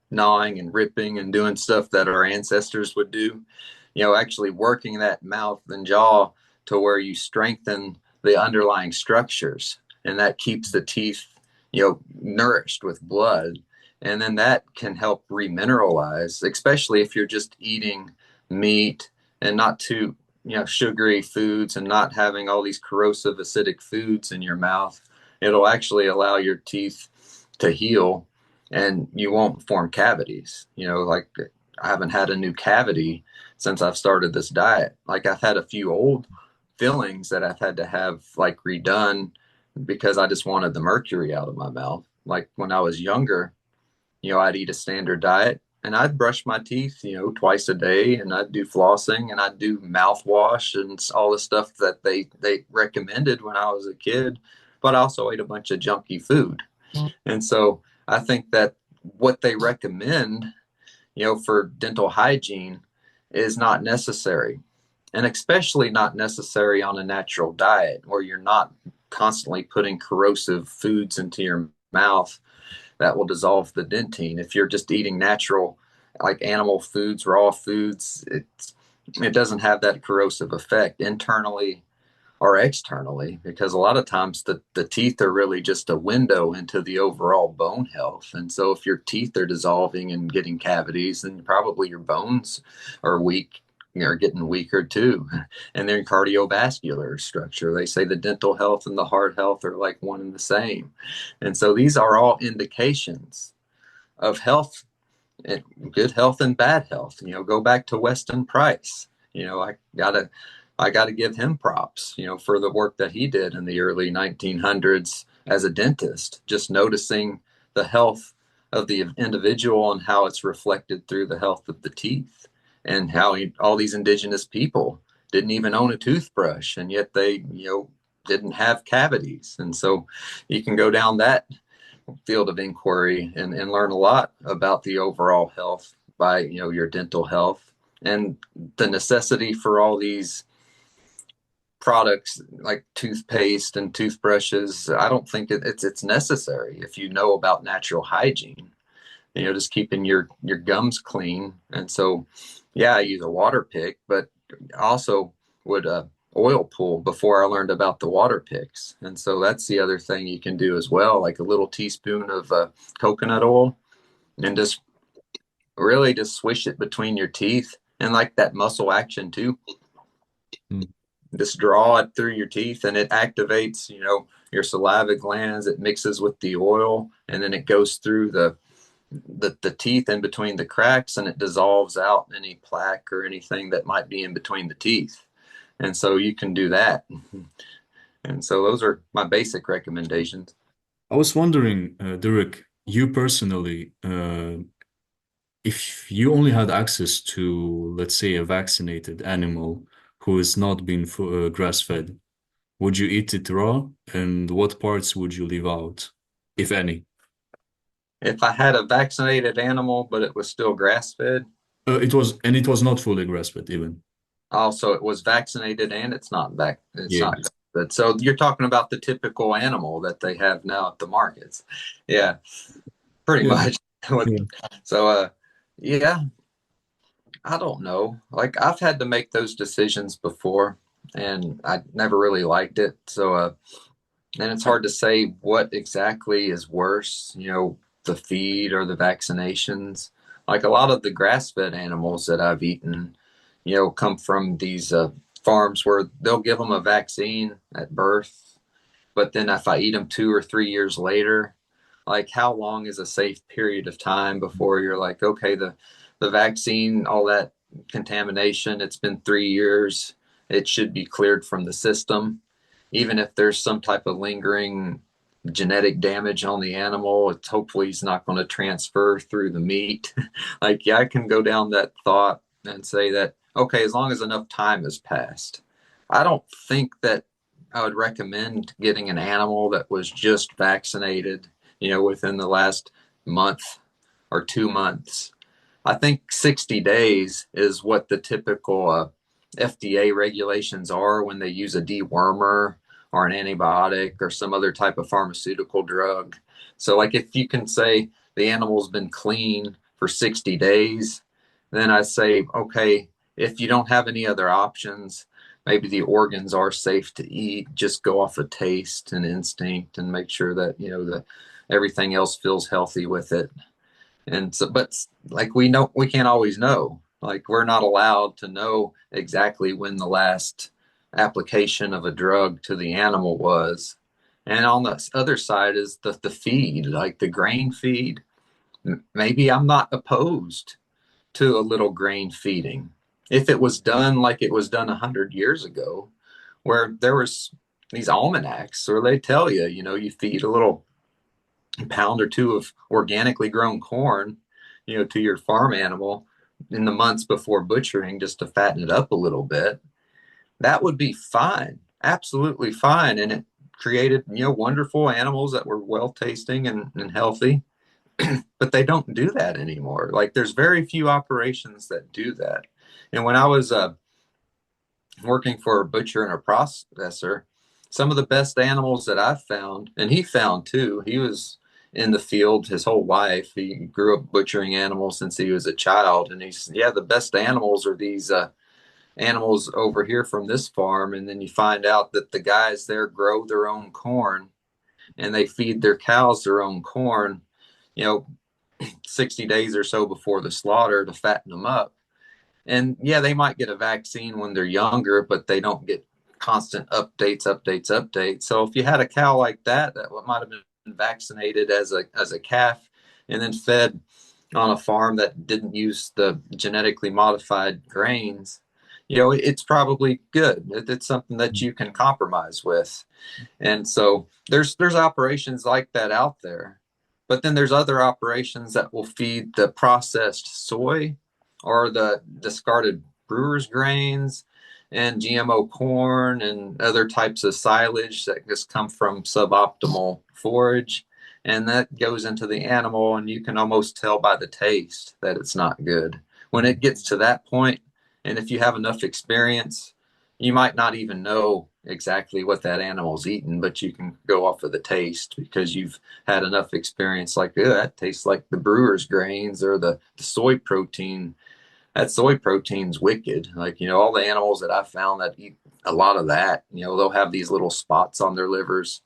gnawing and ripping and doing stuff that our ancestors would do, actually working that mouth and jaw to where you strengthen the underlying structures, and that keeps the teeth, nourished with blood. And then that can help remineralize, especially if you're just eating meat and not too, sugary foods and not having all these corrosive acidic foods in your mouth. It'll actually allow your teeth to heal and you won't form cavities. Like I haven't had a new cavity since I've started this diet. Like I've had a few old fillings that I've had to have like redone because I just wanted the mercury out of my mouth. Like when I was younger, I'd eat a standard diet and I'd brush my teeth, twice a day, and I'd do flossing and I'd do mouthwash and all the stuff that they recommended when I was a kid, but I also ate a bunch of junky food. And so I think that what they recommend, for dental hygiene is not necessary, and especially not necessary on a natural diet where you're not constantly putting corrosive foods into your mouth that will dissolve the dentine. If you're just eating natural, like animal foods, raw foods, it doesn't have that corrosive effect internally or externally, because a lot of times the teeth are really just a window into the overall bone health. And so if your teeth are dissolving and getting cavities, then probably your bones are weak, are getting weaker too. And their cardiovascular structure. They say the dental health and the heart health are like one and the same. And so these are all indications of health, and good health and bad health. Go back to Weston Price. I gotta give him props, for the work that he did in the early 1900s as a dentist, just noticing the health of the individual and how it's reflected through the health of the teeth, and how all these indigenous people didn't even own a toothbrush, and yet they, didn't have cavities. And so you can go down that field of inquiry and learn a lot about the overall health by, your dental health, and the necessity for all these products like toothpaste and toothbrushes. I don't think it's necessary if you know about natural hygiene, just keeping your gums clean. And so, yeah, I use a water pick, but also would oil pull before I learned about the water picks. And so that's the other thing you can do as well, like a little teaspoon of coconut oil, and just really just swish it between your teeth and like that muscle action too. Mm. Just draw it through your teeth and it activates, your salivary glands. It mixes with the oil and then it goes through the teeth in between the cracks and it dissolves out any plaque or anything that might be in between the teeth. And so you can do that. And so those are my basic recommendations. I was wondering, Derek, you personally, if you only had access to, let's say, a vaccinated animal who has not been grass-fed, would you eat it raw? And what parts would you leave out, if any? If I had a vaccinated animal, but it was still grass fed, It was not fully grass-fed even. also it was vaccinated and it's Yeah. not good. So you're talking about the typical animal that they have now at the markets. Yeah, pretty Yeah. much. Yeah. So yeah, I don't know. Like I've had to make those decisions before and I never really liked it. So and it's hard to say what exactly is worse, the feed or the vaccinations. Like a lot of the grass-fed animals that I've eaten, come from these farms where they'll give them a vaccine at birth, but then if I eat them 2 or 3 years later, like how long is a safe period of time before you're like, okay, the vaccine, all that contamination, it's been 3 years, it should be cleared from the system. Even if there's some type of lingering genetic damage on the animal, it's hopefully it's not going to transfer through the meat. Like, yeah, I can go down that thought and say that, okay, as long as enough time has passed. I don't think that I would recommend getting an animal that was just vaccinated, within the last month or 2 months. I think 60 days is what the typical FDA regulations are when they use a dewormer or an antibiotic or some other type of pharmaceutical drug. So, like, if you can say the animal's been clean for 60 days, then I say, okay, if you don't have any other options, maybe the organs are safe to eat, just go off of taste and instinct and make sure that, everything else feels healthy with it. And so, but like we can't always know. Like we're not allowed to know exactly when the last application of a drug to the animal was. And on the other side is the feed, like the grain feed. Maybe I'm not opposed to a little grain feeding. If it was done like it was done 100 years ago, where there was these almanacs where they tell you, you feed a little pound or two of organically grown corn, to your farm animal in the months before butchering just to fatten it up a little bit, that would be fine. Absolutely fine. And it created, wonderful animals that were well tasting and healthy. But they don't do that anymore. Like there's very few operations that do that. And when I was working for a butcher and a processor, some of the best animals that I've found, and he found too, he was in the field his whole life. He grew up butchering animals since he was a child. And he's, yeah, the best animals are these animals over here from this farm. And then you find out that the guys there grow their own corn and they feed their cows their own corn, you know, 60 days or so before the slaughter to fatten them up. And yeah, they might get a vaccine when they're younger, but they don't get constant updates. So if you had a cow like that might have been vaccinated as a calf and then fed on a farm that didn't use the genetically modified grains, it's probably good. It's something that you can compromise with. And so there's operations like that out there. But then there's other operations that will feed the processed soy or the discarded brewer's grains and GMO corn and other types of silage that just come from suboptimal forage. And that goes into the animal, and you can almost tell by the taste that it's not good. When it gets to that point, and if you have enough experience, you might not even know exactly what that animal's eating, but you can go off of the taste because you've had enough experience. Like, that tastes like the brewer's grains or the soy protein. That soy protein's wicked. Like, all the animals that I found that eat a lot of that, they'll have these little spots on their livers.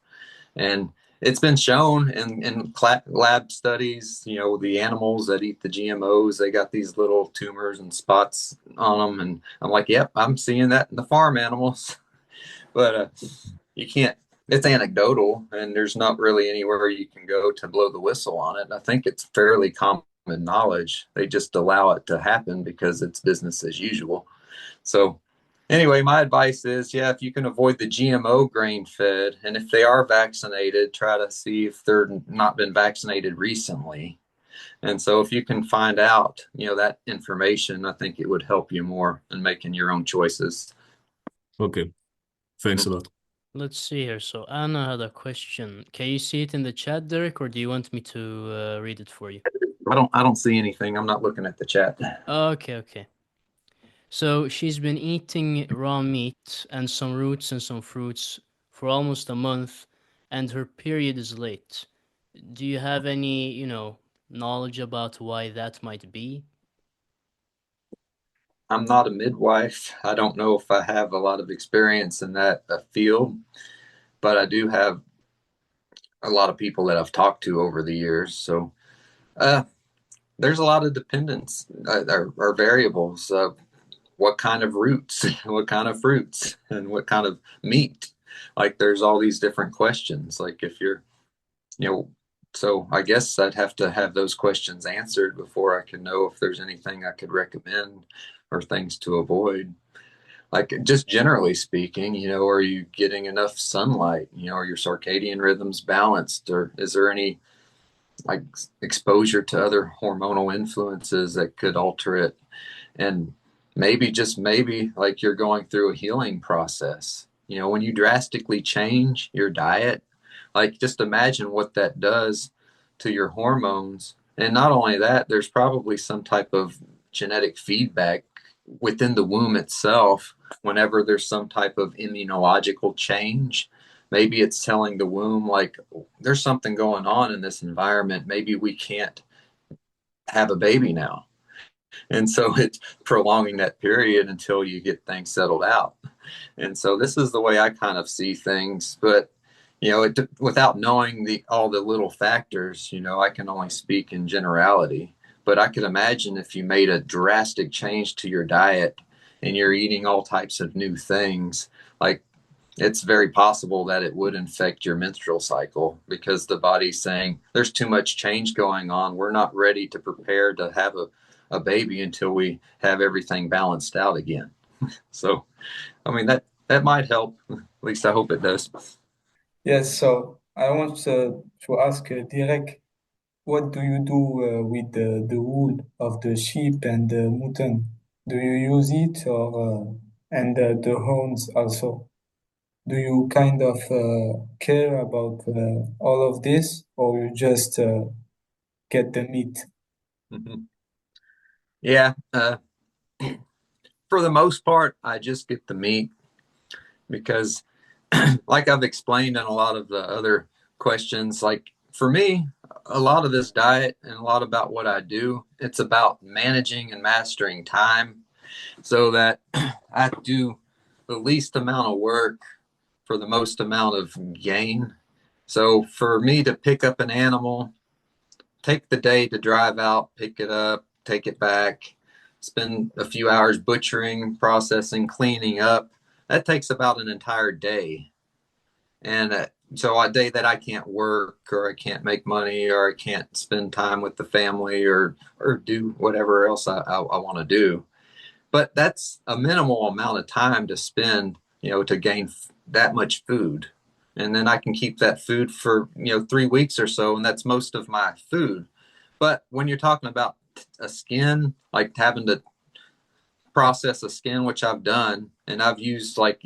And it's been shown in lab studies, the animals that eat the GMOs, they got these little tumors and spots on them. And I'm like, yep, I'm seeing that in the farm animals. But you can't, it's anecdotal, and there's not really anywhere you can go to blow the whistle on it. I think it's fairly common knowledge. They just allow it to happen because it's business as usual. So anyway, my advice is, yeah, if you can avoid the GMO grain fed, and if they are vaccinated, try to see if they're not been vaccinated recently. And so if you can find out, that information, I think it would help you more in making your own choices. Okay, thanks a lot. Let's see here. So Anna had a question. Can you see it in the chat, Derek, or do you want me to read it for you? I don't see anything. I'm not looking at the chat. Okay. So she's been eating raw meat and some roots and some fruits for almost a month, and her period is late. Do you have any, knowledge about why that might be? I'm not a midwife. I don't know if I have a lot of experience in that field, but I do have a lot of people that I've talked to over the years. So there's a lot of dependence or variables. What kind of roots, what kind of fruits, and what kind of meat? Like there's all these different questions. Like if you're, so I guess I'd have to have those questions answered before I can know if there's anything I could recommend or things to avoid. Like just generally speaking, are you getting enough sunlight? Are your circadian rhythms balanced, or is there any like exposure to other hormonal influences that could alter it? And maybe, just maybe, like you're going through a healing process. When you drastically change your diet, like just imagine what that does to your hormones. And not only that, there's probably some type of genetic feedback within the womb itself whenever there's some type of immunological change. Maybe it's telling the womb, like, there's something going on in this environment. Maybe we can't have a baby now. And so it's prolonging that period until you get things settled out. And so this is the way I kind of see things. But, without knowing all the little factors, I can only speak in generality. But I could imagine if you made a drastic change to your diet and you're eating all types of new things, like it's very possible that it would infect your menstrual cycle because the body's saying there's too much change going on. We're not ready to prepare to have a baby until we have everything balanced out again. So, I mean, that might help. At least I hope it does. Yes, so I want to ask Derek, what do you do with the wool of the sheep and the mutton? Do you use it or and the horns also? Do you kind of care about all of this, or you just get the meat? Mm-hmm. Yeah. For the most part, I just get the meat because, like I've explained in a lot of the other questions, like for me, a lot of this diet and a lot about what I do, it's about managing and mastering time so that I do the least amount of work for the most amount of gain. So for me to pick up an animal, take the day to drive out, pick it up, take it back, spend a few hours butchering, processing, cleaning up, that takes about an entire day. And so a day that I can't work or I can't make money or I can't spend time with the family or do whatever else I want to do. But that's a minimal amount of time to spend, to gain that much food. And then I can keep that food for, 3 weeks or so. And that's most of my food. But when you're talking about a skin, like having to process a skin, which I've done, and I've used like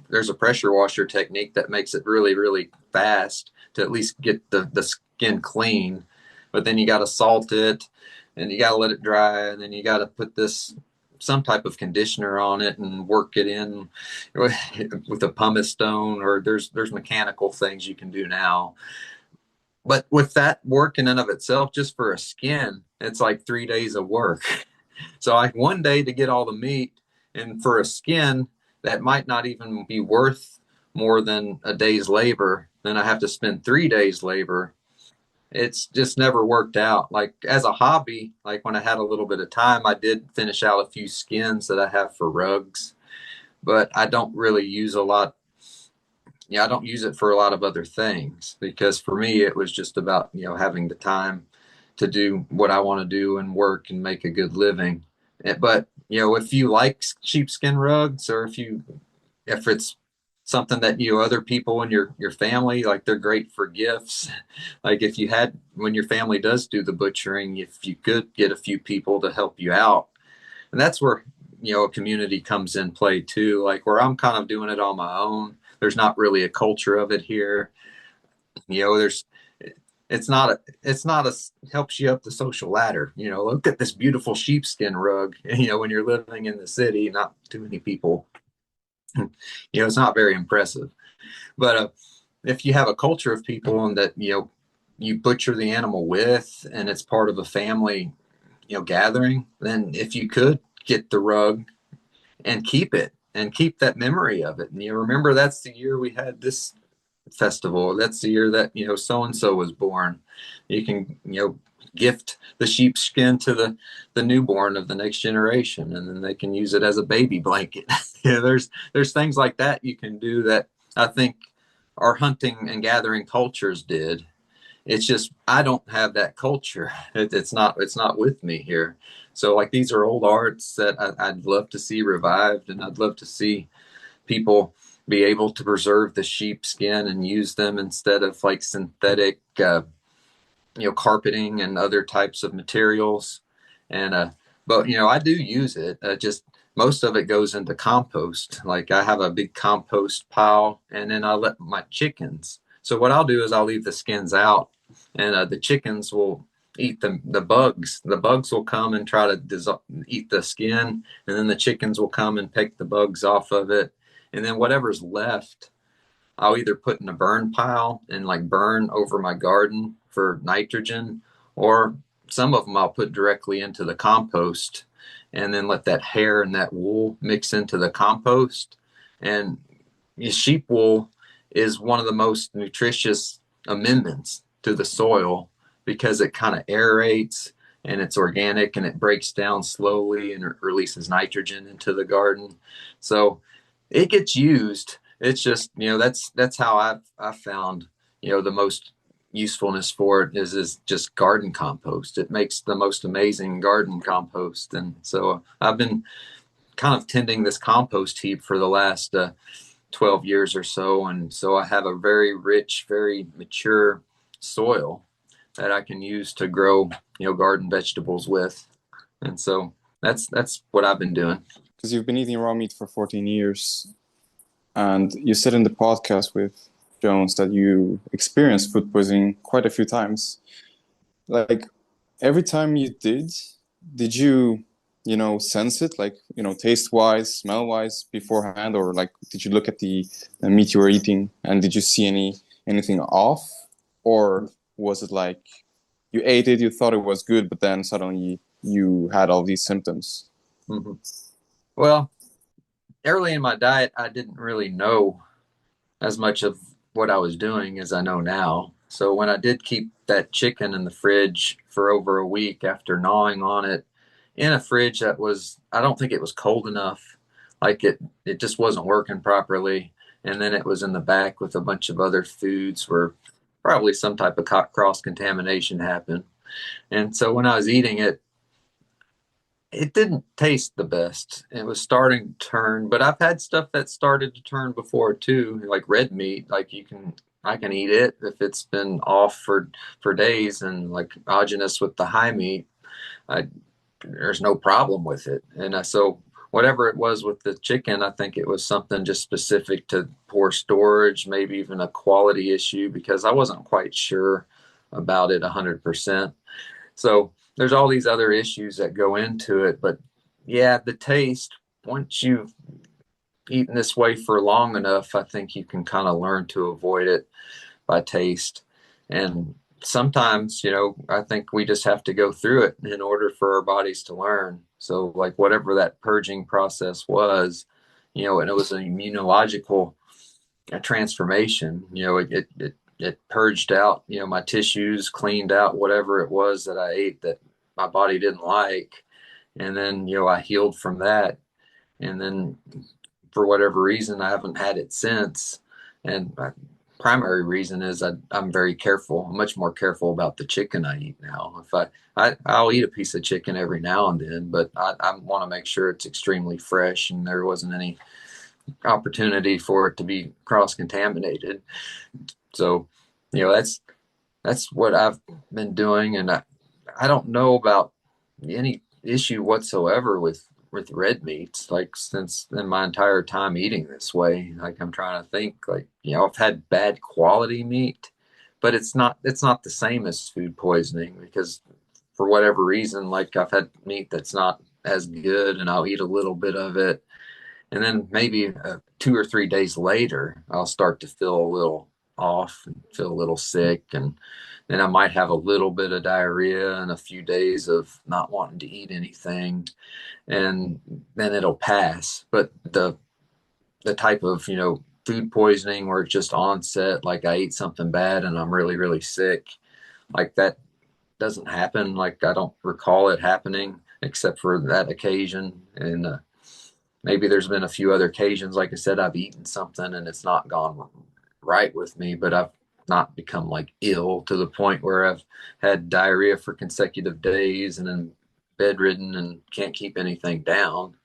there's a pressure washer technique that makes it really, really fast to at least get the skin clean. But then you got to salt it and you got to let it dry. And then you got to put some type of conditioner on it and work it in with a pumice stone, or there's mechanical things you can do now. But with that work in and of itself, just for a skin, it's like 3 days of work. So like one day to get all the meat, and for a skin that might not even be worth more than a day's labor. then I have to spend 3 days labor. It's just never worked out. Like as a hobby, like when I had a little bit of time, I did finish out a few skins that I have for rugs, but I don't really use a lot. Yeah, I don't use it for a lot of other things, because for me it was just about, having the time to do what I want to do and work and make a good living. But if you like sheepskin rugs, or if it's something that other people in your family, like, they're great for gifts. Like if you had, when your family does do the butchering, if you could get a few people to help you out, and that's where a community comes in play too. Like where I'm kind of doing it on my own, there's not really a culture of it here. There's it's not a helps you up the social ladder. Look at this beautiful sheepskin rug. When you're living in the city, not too many people, it's not very impressive. But if you have a culture of people, and that you butcher the animal with, and it's part of a family gathering, then if you could get the rug and keep it, and keep that memory of it, and remember, that's the year we had this festival, that's the year that so and so was born. You can gift the sheepskin to the newborn of the next generation, and then they can use it as a baby blanket. There's things like that you can do that I think our hunting and gathering cultures did. It's just I don't have that culture. It's not with me here. So like, these are old arts that I'd love to see revived, and I'd love to see people be able to preserve the sheepskin and use them instead of like synthetic carpeting and other types of materials. And but I do use it. Just most of it goes into compost. Like I have a big compost pile, and then I let my chickens. So what I'll do is I'll leave the skins out, and the chickens will eat the bugs. The bugs will come and try to eat the skin, and then the chickens will come and pick the bugs off of it. And then whatever's left, I'll either put in a burn pile and like burn over my garden for nitrogen, or some of them I'll put directly into the compost, and then let that hair and that wool mix into the compost. And sheep wool is one of the most nutritious amendments to the soil, because it kind of aerates, and it's organic, and it breaks down slowly and releases nitrogen into the garden. So it gets used. It's just, that's how I've found, the most usefulness for it is just garden compost. It makes the most amazing garden compost. And so I've been kind of tending this compost heap for the last 12 years or so. And so I have a very rich, very mature soil that I can use to grow, garden vegetables with. And so that's what I've been doing. Because you've been eating raw meat for 14 years, and you said in the podcast with Jones that you experienced food poisoning quite a few times. Like, every time you did you, sense it, like, taste-wise, smell-wise beforehand, or like, did you look at the meat you were eating, and did you see anything off, or was it like you ate it, you thought it was good, but then suddenly you had all these symptoms? Mm-hmm. Well, early in my diet, I didn't really know as much of what I was doing as I know now. So when I did keep that chicken in the fridge for over a week after gnawing on it in a fridge that was, I don't think it was cold enough. Like it just wasn't working properly. And then it was in the back with a bunch of other foods where probably some type of cross contamination happened. And so when I was eating it, it didn't taste the best. It was starting to turn, but I've had stuff that started to turn before too, like red meat. Like I can eat it if it's been off for days, and like homogeneous with the high meat, there's no problem with it. And so whatever it was with the chicken, I think it was something just specific to poor storage, maybe even a quality issue, because I wasn't quite sure about it 100%. So there's all these other issues that go into it. But yeah, the taste, once you've eaten this way for long enough, I think you can kind of learn to avoid it by taste. And sometimes, I think we just have to go through it in order for our bodies to learn. So like whatever that purging process was, and it was an immunological a transformation. It purged out, my tissues, cleaned out whatever it was that I ate that my body didn't like. And then, I healed from that. And then for whatever reason, I haven't had it since. And my primary reason is I'm very careful. I'm much more careful about the chicken I eat now. If I'll eat a piece of chicken every now and then, but I want to make sure it's extremely fresh and there wasn't any opportunity for it to be cross contaminated. So, that's what I've been doing, and I don't know about any issue whatsoever with red meats. Like since in my entire time eating this way, like I'm trying to think, like I've had bad quality meat, but it's not the same as food poisoning because for whatever reason, like I've had meat that's not as good, and I'll eat a little bit of it, and then maybe 2 or 3 days later, I'll start to feel a little off and feel a little sick. And then I might have a little bit of diarrhea and a few days of not wanting to eat anything. And then it'll pass. But the type of, food poisoning where it's just onset, like I ate something bad and I'm really, really sick, like that doesn't happen. Like I don't recall it happening except for that occasion. And maybe there's been a few other occasions, like I said, I've eaten something and it's not gone right with me, but I've not become like ill to the point where I've had diarrhea for consecutive days and then bedridden and can't keep anything down.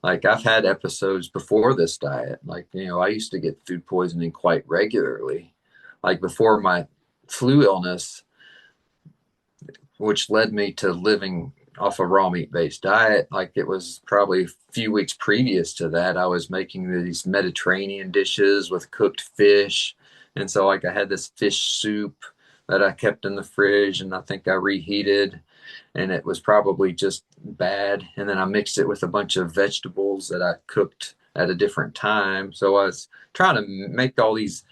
Like I've had episodes before this diet. Like, I used to get food poisoning quite regularly. Like before my flu illness, which led me to living off a raw meat based diet. Like it was probably a few weeks previous to that, I was making these Mediterranean dishes with cooked fish. And so like I had this fish soup that I kept in the fridge and I think I reheated and it was probably just bad. And then I mixed it with a bunch of vegetables that I cooked at a different time. So I was trying to make all these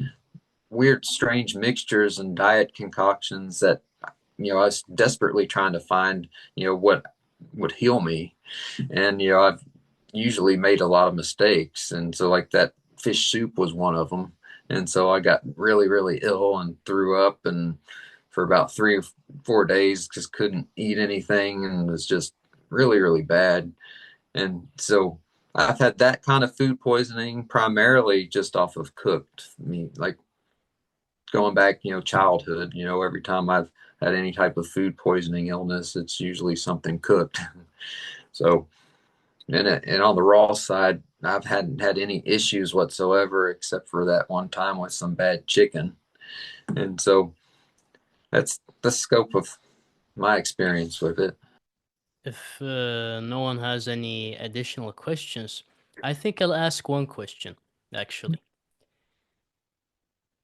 weird, strange mixtures and diet concoctions that I was desperately trying to find, what would heal me. And, I've usually made a lot of mistakes. And so like that fish soup was one of them. And so I got really, really ill and threw up and for about 3 or 4 days, just couldn't eat anything and was just really, really bad. And so I've had that kind of food poisoning primarily just off of cooked meat, like going back, childhood, every time I've had any type of food poisoning illness, it's usually something cooked. So, and on the raw side, I've hadn't had any issues whatsoever, except for that one time with some bad chicken. And so that's the scope of my experience with it. If no one has any additional questions, I think I'll ask one question, actually.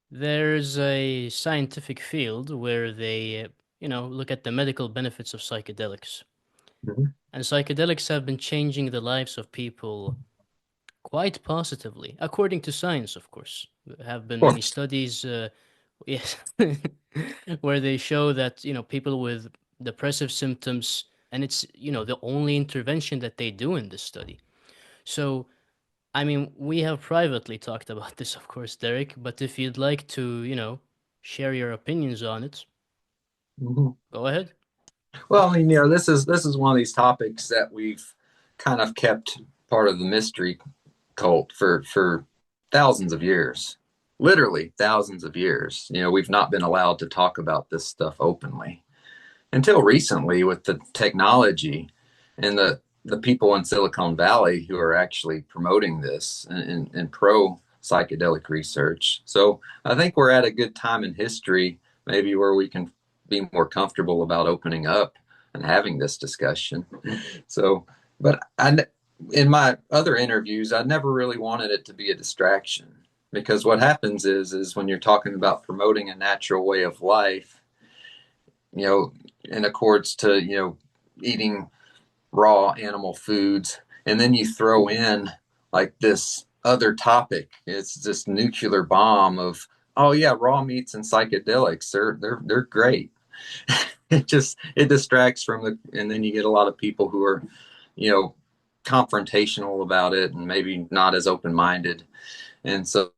There's a scientific field where they, look at the medical benefits of psychedelics. Mhm. And psychedelics have been changing the lives of people quite positively, according to science, of course. There have been Of many course. studies, yes, where they show that, people with depressive symptoms, and it's, the only intervention that they do in this study. So, I mean, we have privately talked about this, of course, Derek, but if you'd like to, share your opinions on it, Mhm. go ahead. Well, I mean, this is one of these topics that we've kind of kept part of the mystery cult for thousands of years, literally thousands of years. We've not been allowed to talk about this stuff openly until recently with the technology and the people in Silicon Valley who are actually promoting this and pro psychedelic research. So I think we're at a good time in history, maybe where we can be more comfortable about opening up and having this discussion. So, but in my other interviews, I never really wanted it to be a distraction because what happens is when you're talking about promoting a natural way of life, in accords to, eating raw animal foods, and then you throw in like this other topic. It's this nuclear bomb of, oh yeah, raw meats and psychedelics. They're great. It distracts from and then you get a lot of people who are, you know, confrontational about it and maybe not as open minded. And so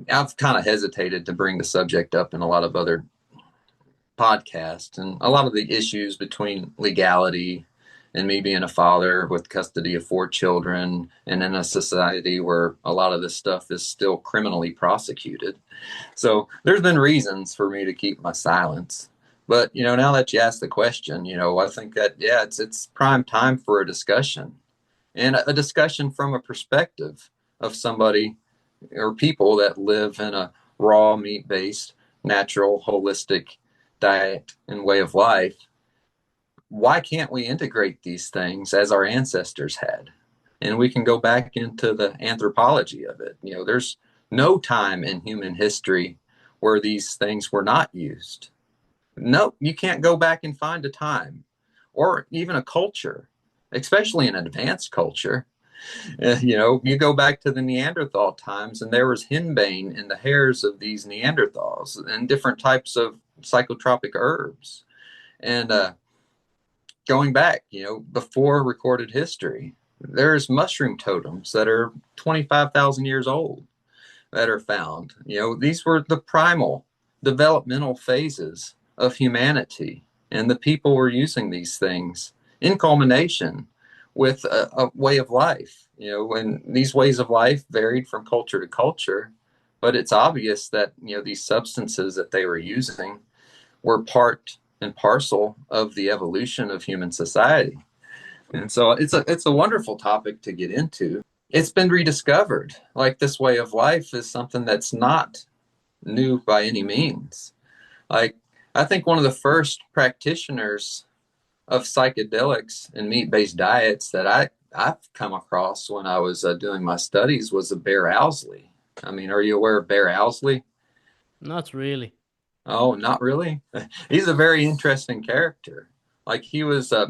I've kind of hesitated to bring the subject up in a lot of other podcasts, and a lot of the issues between legality and me being a father with custody of 4 children and in a society where a lot of this stuff is still criminally prosecuted. So there's been reasons for me to keep my silence. But, now that you ask the question, I think that, yeah, it's prime time for a discussion, and a discussion from a perspective of somebody or people that live in a raw meat based, natural, holistic diet and way of life. Why can't we integrate these things as our ancestors had? And we can go back into the anthropology of it. There's no time in human history where these things were not used. No, you can't go back and find a time or even a culture, especially an advanced culture. You go back to the Neanderthal times, and there was henbane in the hairs of these Neanderthals and different types of psychotropic herbs. And going back, before recorded history, there's mushroom totems that are 25,000 years old that are found. These were the primal developmental phases of humanity, and the people were using these things in culmination with a way of life, and these ways of life varied from culture to culture, but it's obvious that, these substances that they were using were part and parcel of the evolution of human society. And so it's a wonderful topic to get into. It's been rediscovered. Like, this way of life is something that's not new by any means. Like, I think one of the first practitioners of psychedelics and meat-based diets that I've come across when I was doing my studies was a Bear Owsley. I mean, are you aware of Bear Owsley? Not really. Oh, not really. He's a very interesting character. Like, he's a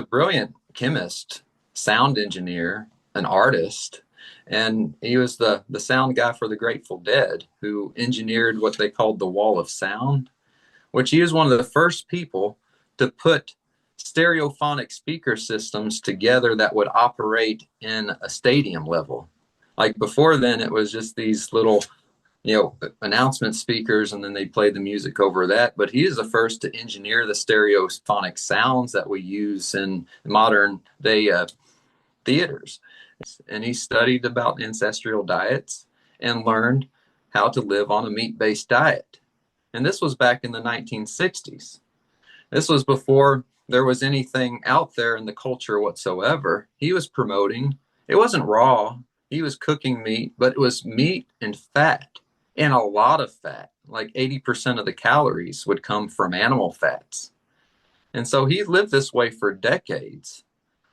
brilliant chemist, sound engineer, an artist, and he was the sound guy for the Grateful Dead, who engineered what they called the Wall of Sound, which he was one of the first people to put stereophonic speaker systems together that would operate in a stadium level. Like, before then, it was just these little, announcement speakers, and then they played the music over that. But he is the first to engineer the stereophonic sounds that we use in modern day theaters. And he studied about ancestral diets and learned how to live on a meat-based diet. And this was back in the 1960s. This was before there was anything out there in the culture whatsoever. He was promoting, it wasn't raw, he was cooking meat, but it was meat and fat, and a lot of fat. Like 80% of the calories would come from animal fats. And so he lived this way for decades,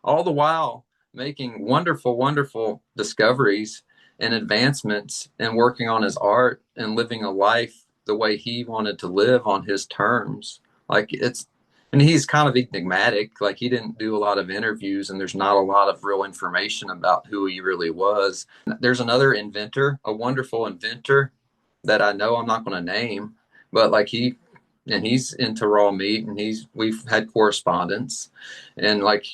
all the while making wonderful, wonderful discoveries and advancements and working on his art and living a life the way he wanted to live on his terms. And he's kind of enigmatic. Like, he didn't do a lot of interviews, and there's not a lot of real information about who he really was. There's another inventor, a wonderful inventor that I know I'm not going to name, but he's into raw meat, and we've had correspondence, and like,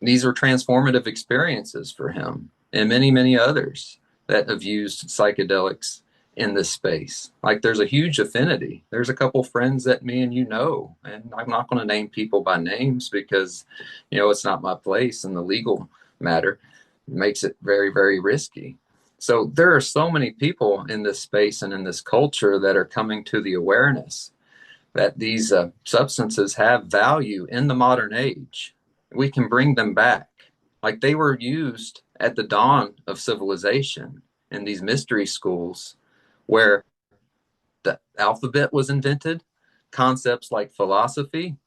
these are transformative experiences for him and many, many others that have used psychedelics in this space. Like, there's a huge affinity. There's a couple friends that me and and I'm not going to name people by names because, it's not my place, and the legal matter makes it very, very risky. So there are so many people in this space and in this culture that are coming to the awareness that these substances have value in the modern age. We can bring them back. Like, they were used at the dawn of civilization in these mystery schools where the alphabet was invented, concepts like philosophy,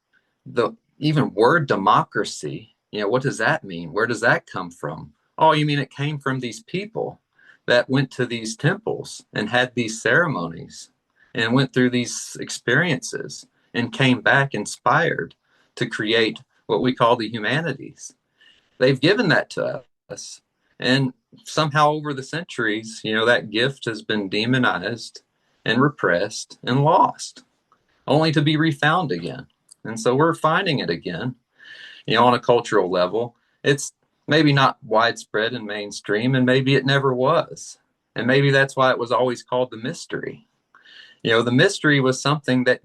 the even word democracy. What does that mean? Where does that come from? Oh, you mean it came from these people that went to these temples and had these ceremonies and went through these experiences and came back inspired to create what we call the humanities. They've given that to us. And somehow over the centuries, that gift has been demonized and repressed and lost, only to be refound again. And so we're finding it again, on a cultural level. It's maybe not widespread and mainstream, and maybe it never was. And maybe that's why it was always called the mystery. The mystery was something that,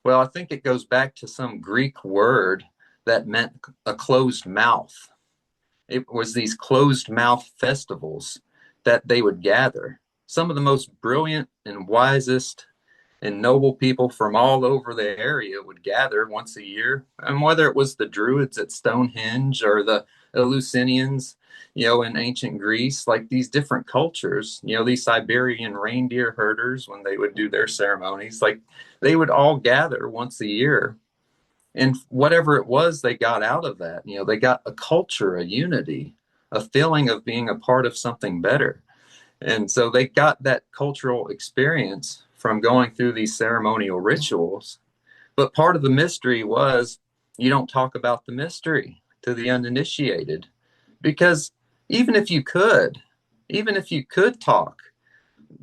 well, I think it goes back to some Greek word that meant a closed mouth. It was these closed mouth festivals that they would gather. Some of the most brilliant and wisest and noble people from all over the area would gather once a year. And whether it was the Druids at Stonehenge or the Eleusinians, in ancient Greece, like these different cultures, these Siberian reindeer herders, when they would do their ceremonies, like they would all gather once a year. And whatever it was they got out of that, they got a culture, a unity, a feeling of being a part of something better. And so they got that cultural experience from going through these ceremonial rituals. But part of the mystery was you don't talk about the mystery to the uninitiated, because even if you could, even if you could talk,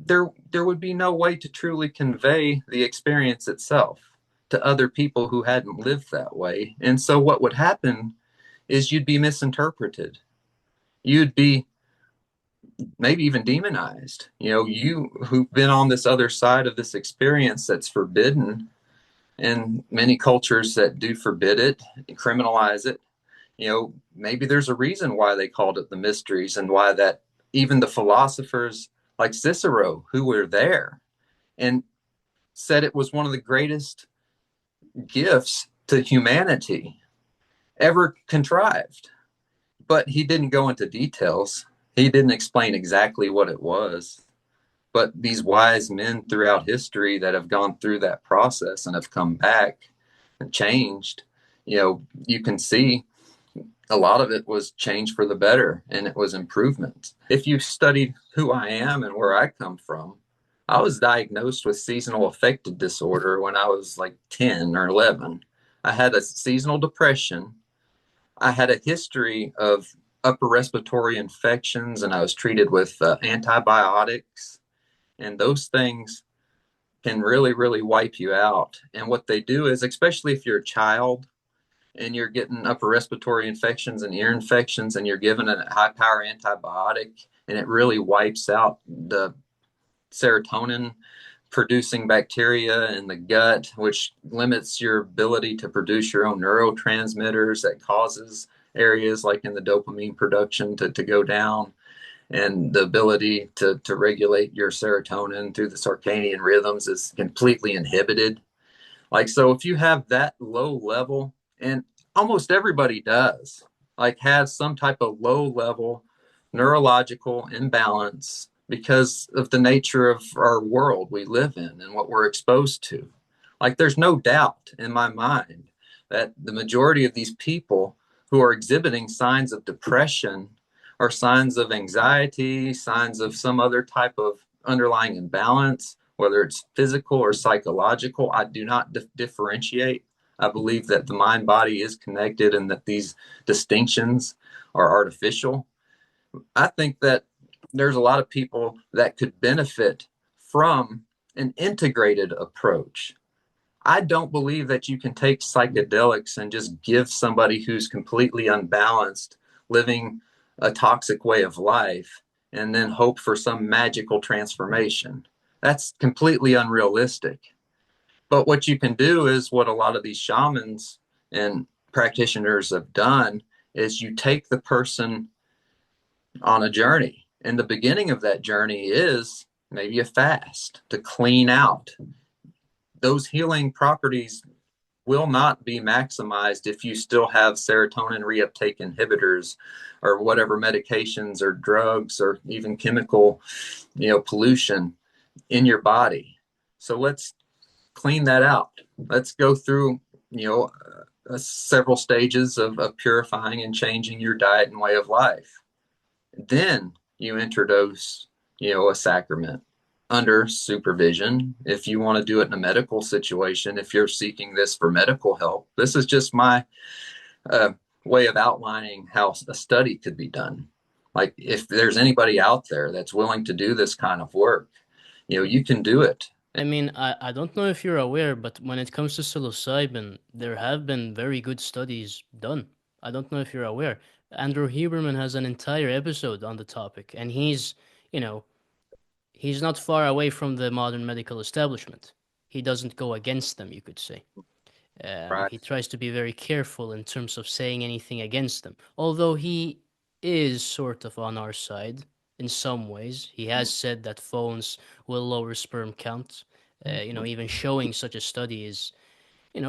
there would be no way to truly convey the experience itself to other people who hadn't lived that way. And so what would happen is you'd be misinterpreted. You'd be maybe even demonized. You who've been on this other side of this experience that's forbidden, and many cultures that do forbid it, criminalize it. Maybe there's a reason why they called it the mysteries, and why that even the philosophers like Cicero, who were there and said it was one of the greatest gifts to humanity ever contrived. But he didn't go into details. He didn't explain exactly what it was. But these wise men throughout history that have gone through that process and have come back and changed, you can see a lot of it was change for the better, and it was improvement. If you studied who I am and where I come from, I was diagnosed with seasonal affective disorder when I was like 10 or 11. I had a seasonal depression. I had a history of upper respiratory infections, and I was treated with antibiotics. And those things can really, really wipe you out. And what they do is, especially if you're a child and you're getting upper respiratory infections and ear infections, and you're given a high power antibiotic, and it really wipes out the serotonin producing bacteria in the gut, which limits your ability to produce your own neurotransmitters, that causes areas like in the dopamine production to go down, and the ability to regulate your serotonin through the circadian rhythms is completely inhibited. Like, so if you have that low level, and almost everybody does, like have some type of low level neurological imbalance because of the nature of our world we live in and what we're exposed to. Like, there's no doubt in my mind that the majority of these people who are exhibiting signs of depression or signs of anxiety, signs of some other type of underlying imbalance, whether it's physical or psychological, I do not differentiate. I believe that the mind body is connected and that these distinctions are artificial. I think that there's a lot of people that could benefit from an integrated approach. I don't believe that you can take psychedelics and just give somebody who's completely unbalanced, living a toxic way of life, and then hope for some magical transformation. That's completely unrealistic. But what you can do is what a lot of these shamans and practitioners have done is you take the person on a journey. And the beginning of that journey is maybe a fast to clean out. Those healing properties will not be maximized if you still have serotonin reuptake inhibitors or whatever medications or drugs or even chemical, pollution in your body. So let's clean that out. Let's go through, several stages of purifying and changing your diet and way of life. Then you introduce, a sacrament under supervision. If you want to do it in a medical situation, if you're seeking this for medical help, this is just my way of outlining how a study could be done. Like, if there's anybody out there that's willing to do this kind of work, you can do it. I mean, I don't know if you're aware, but when it comes to psilocybin, there have been very good studies done. I don't know if you're aware. Andrew Huberman has an entire episode on the topic, and he's you know, he's not far away from the modern medical establishment. He doesn't go against them, you could say. Right. He tries to be very careful in terms of saying anything against them. Although he is sort of on our side in some ways. He has said that phones will lower sperm count. Even showing such a study is,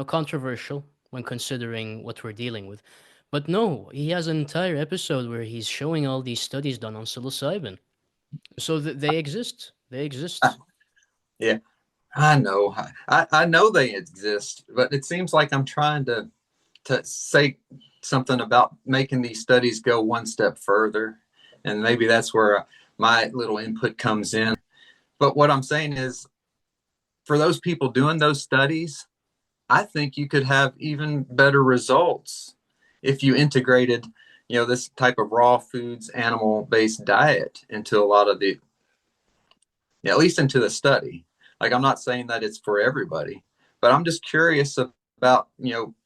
controversial when considering what we're dealing with. But no, he has an entire episode where he's showing all these studies done on psilocybin. So they exist. They exist. Yeah, I know. I know they exist, but it seems like I'm trying to say something about making these studies go one step further, and maybe that's where my little input comes in. But what I'm saying is, for those people doing those studies, I think you could have even better results if you integrated, this type of raw foods, animal-based diet into a lot of at least into the study. Like, I'm not saying that it's for everybody, but I'm just curious about,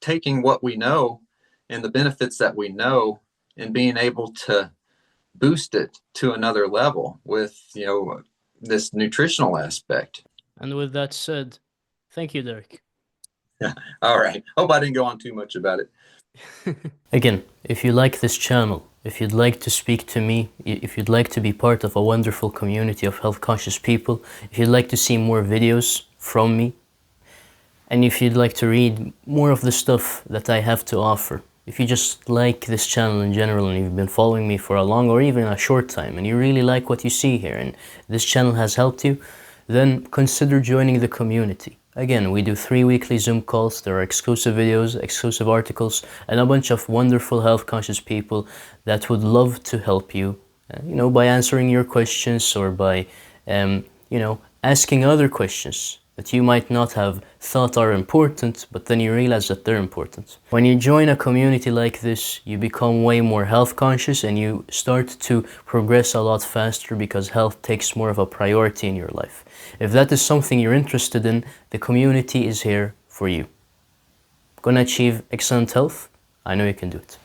taking what we know and the benefits that we know and being able to boost it to another level with, this nutritional aspect. And with that said, thank you, Derek. All right. Hope I didn't go on too much about it. Again, if you like this channel, if you'd like to speak to me, if you'd like to be part of a wonderful community of health conscious people, if you'd like to see more videos from me, and if you'd like to read more of the stuff that I have to offer, if you just like this channel in general and you've been following me for a long or even a short time and you really like what you see here and this channel has helped you, then consider joining the community. Again, we do 3 weekly Zoom calls. There are exclusive videos, exclusive articles, and a bunch of wonderful health conscious people that would love to help you, by answering your questions or by, asking other questions that you might not have thought are important, but then you realize that they're important. When you join a community like this, you become way more health conscious and you start to progress a lot faster because health takes more of a priority in your life. If that is something you're interested in, the community is here for you. Gonna achieve excellent health? I know you can do it.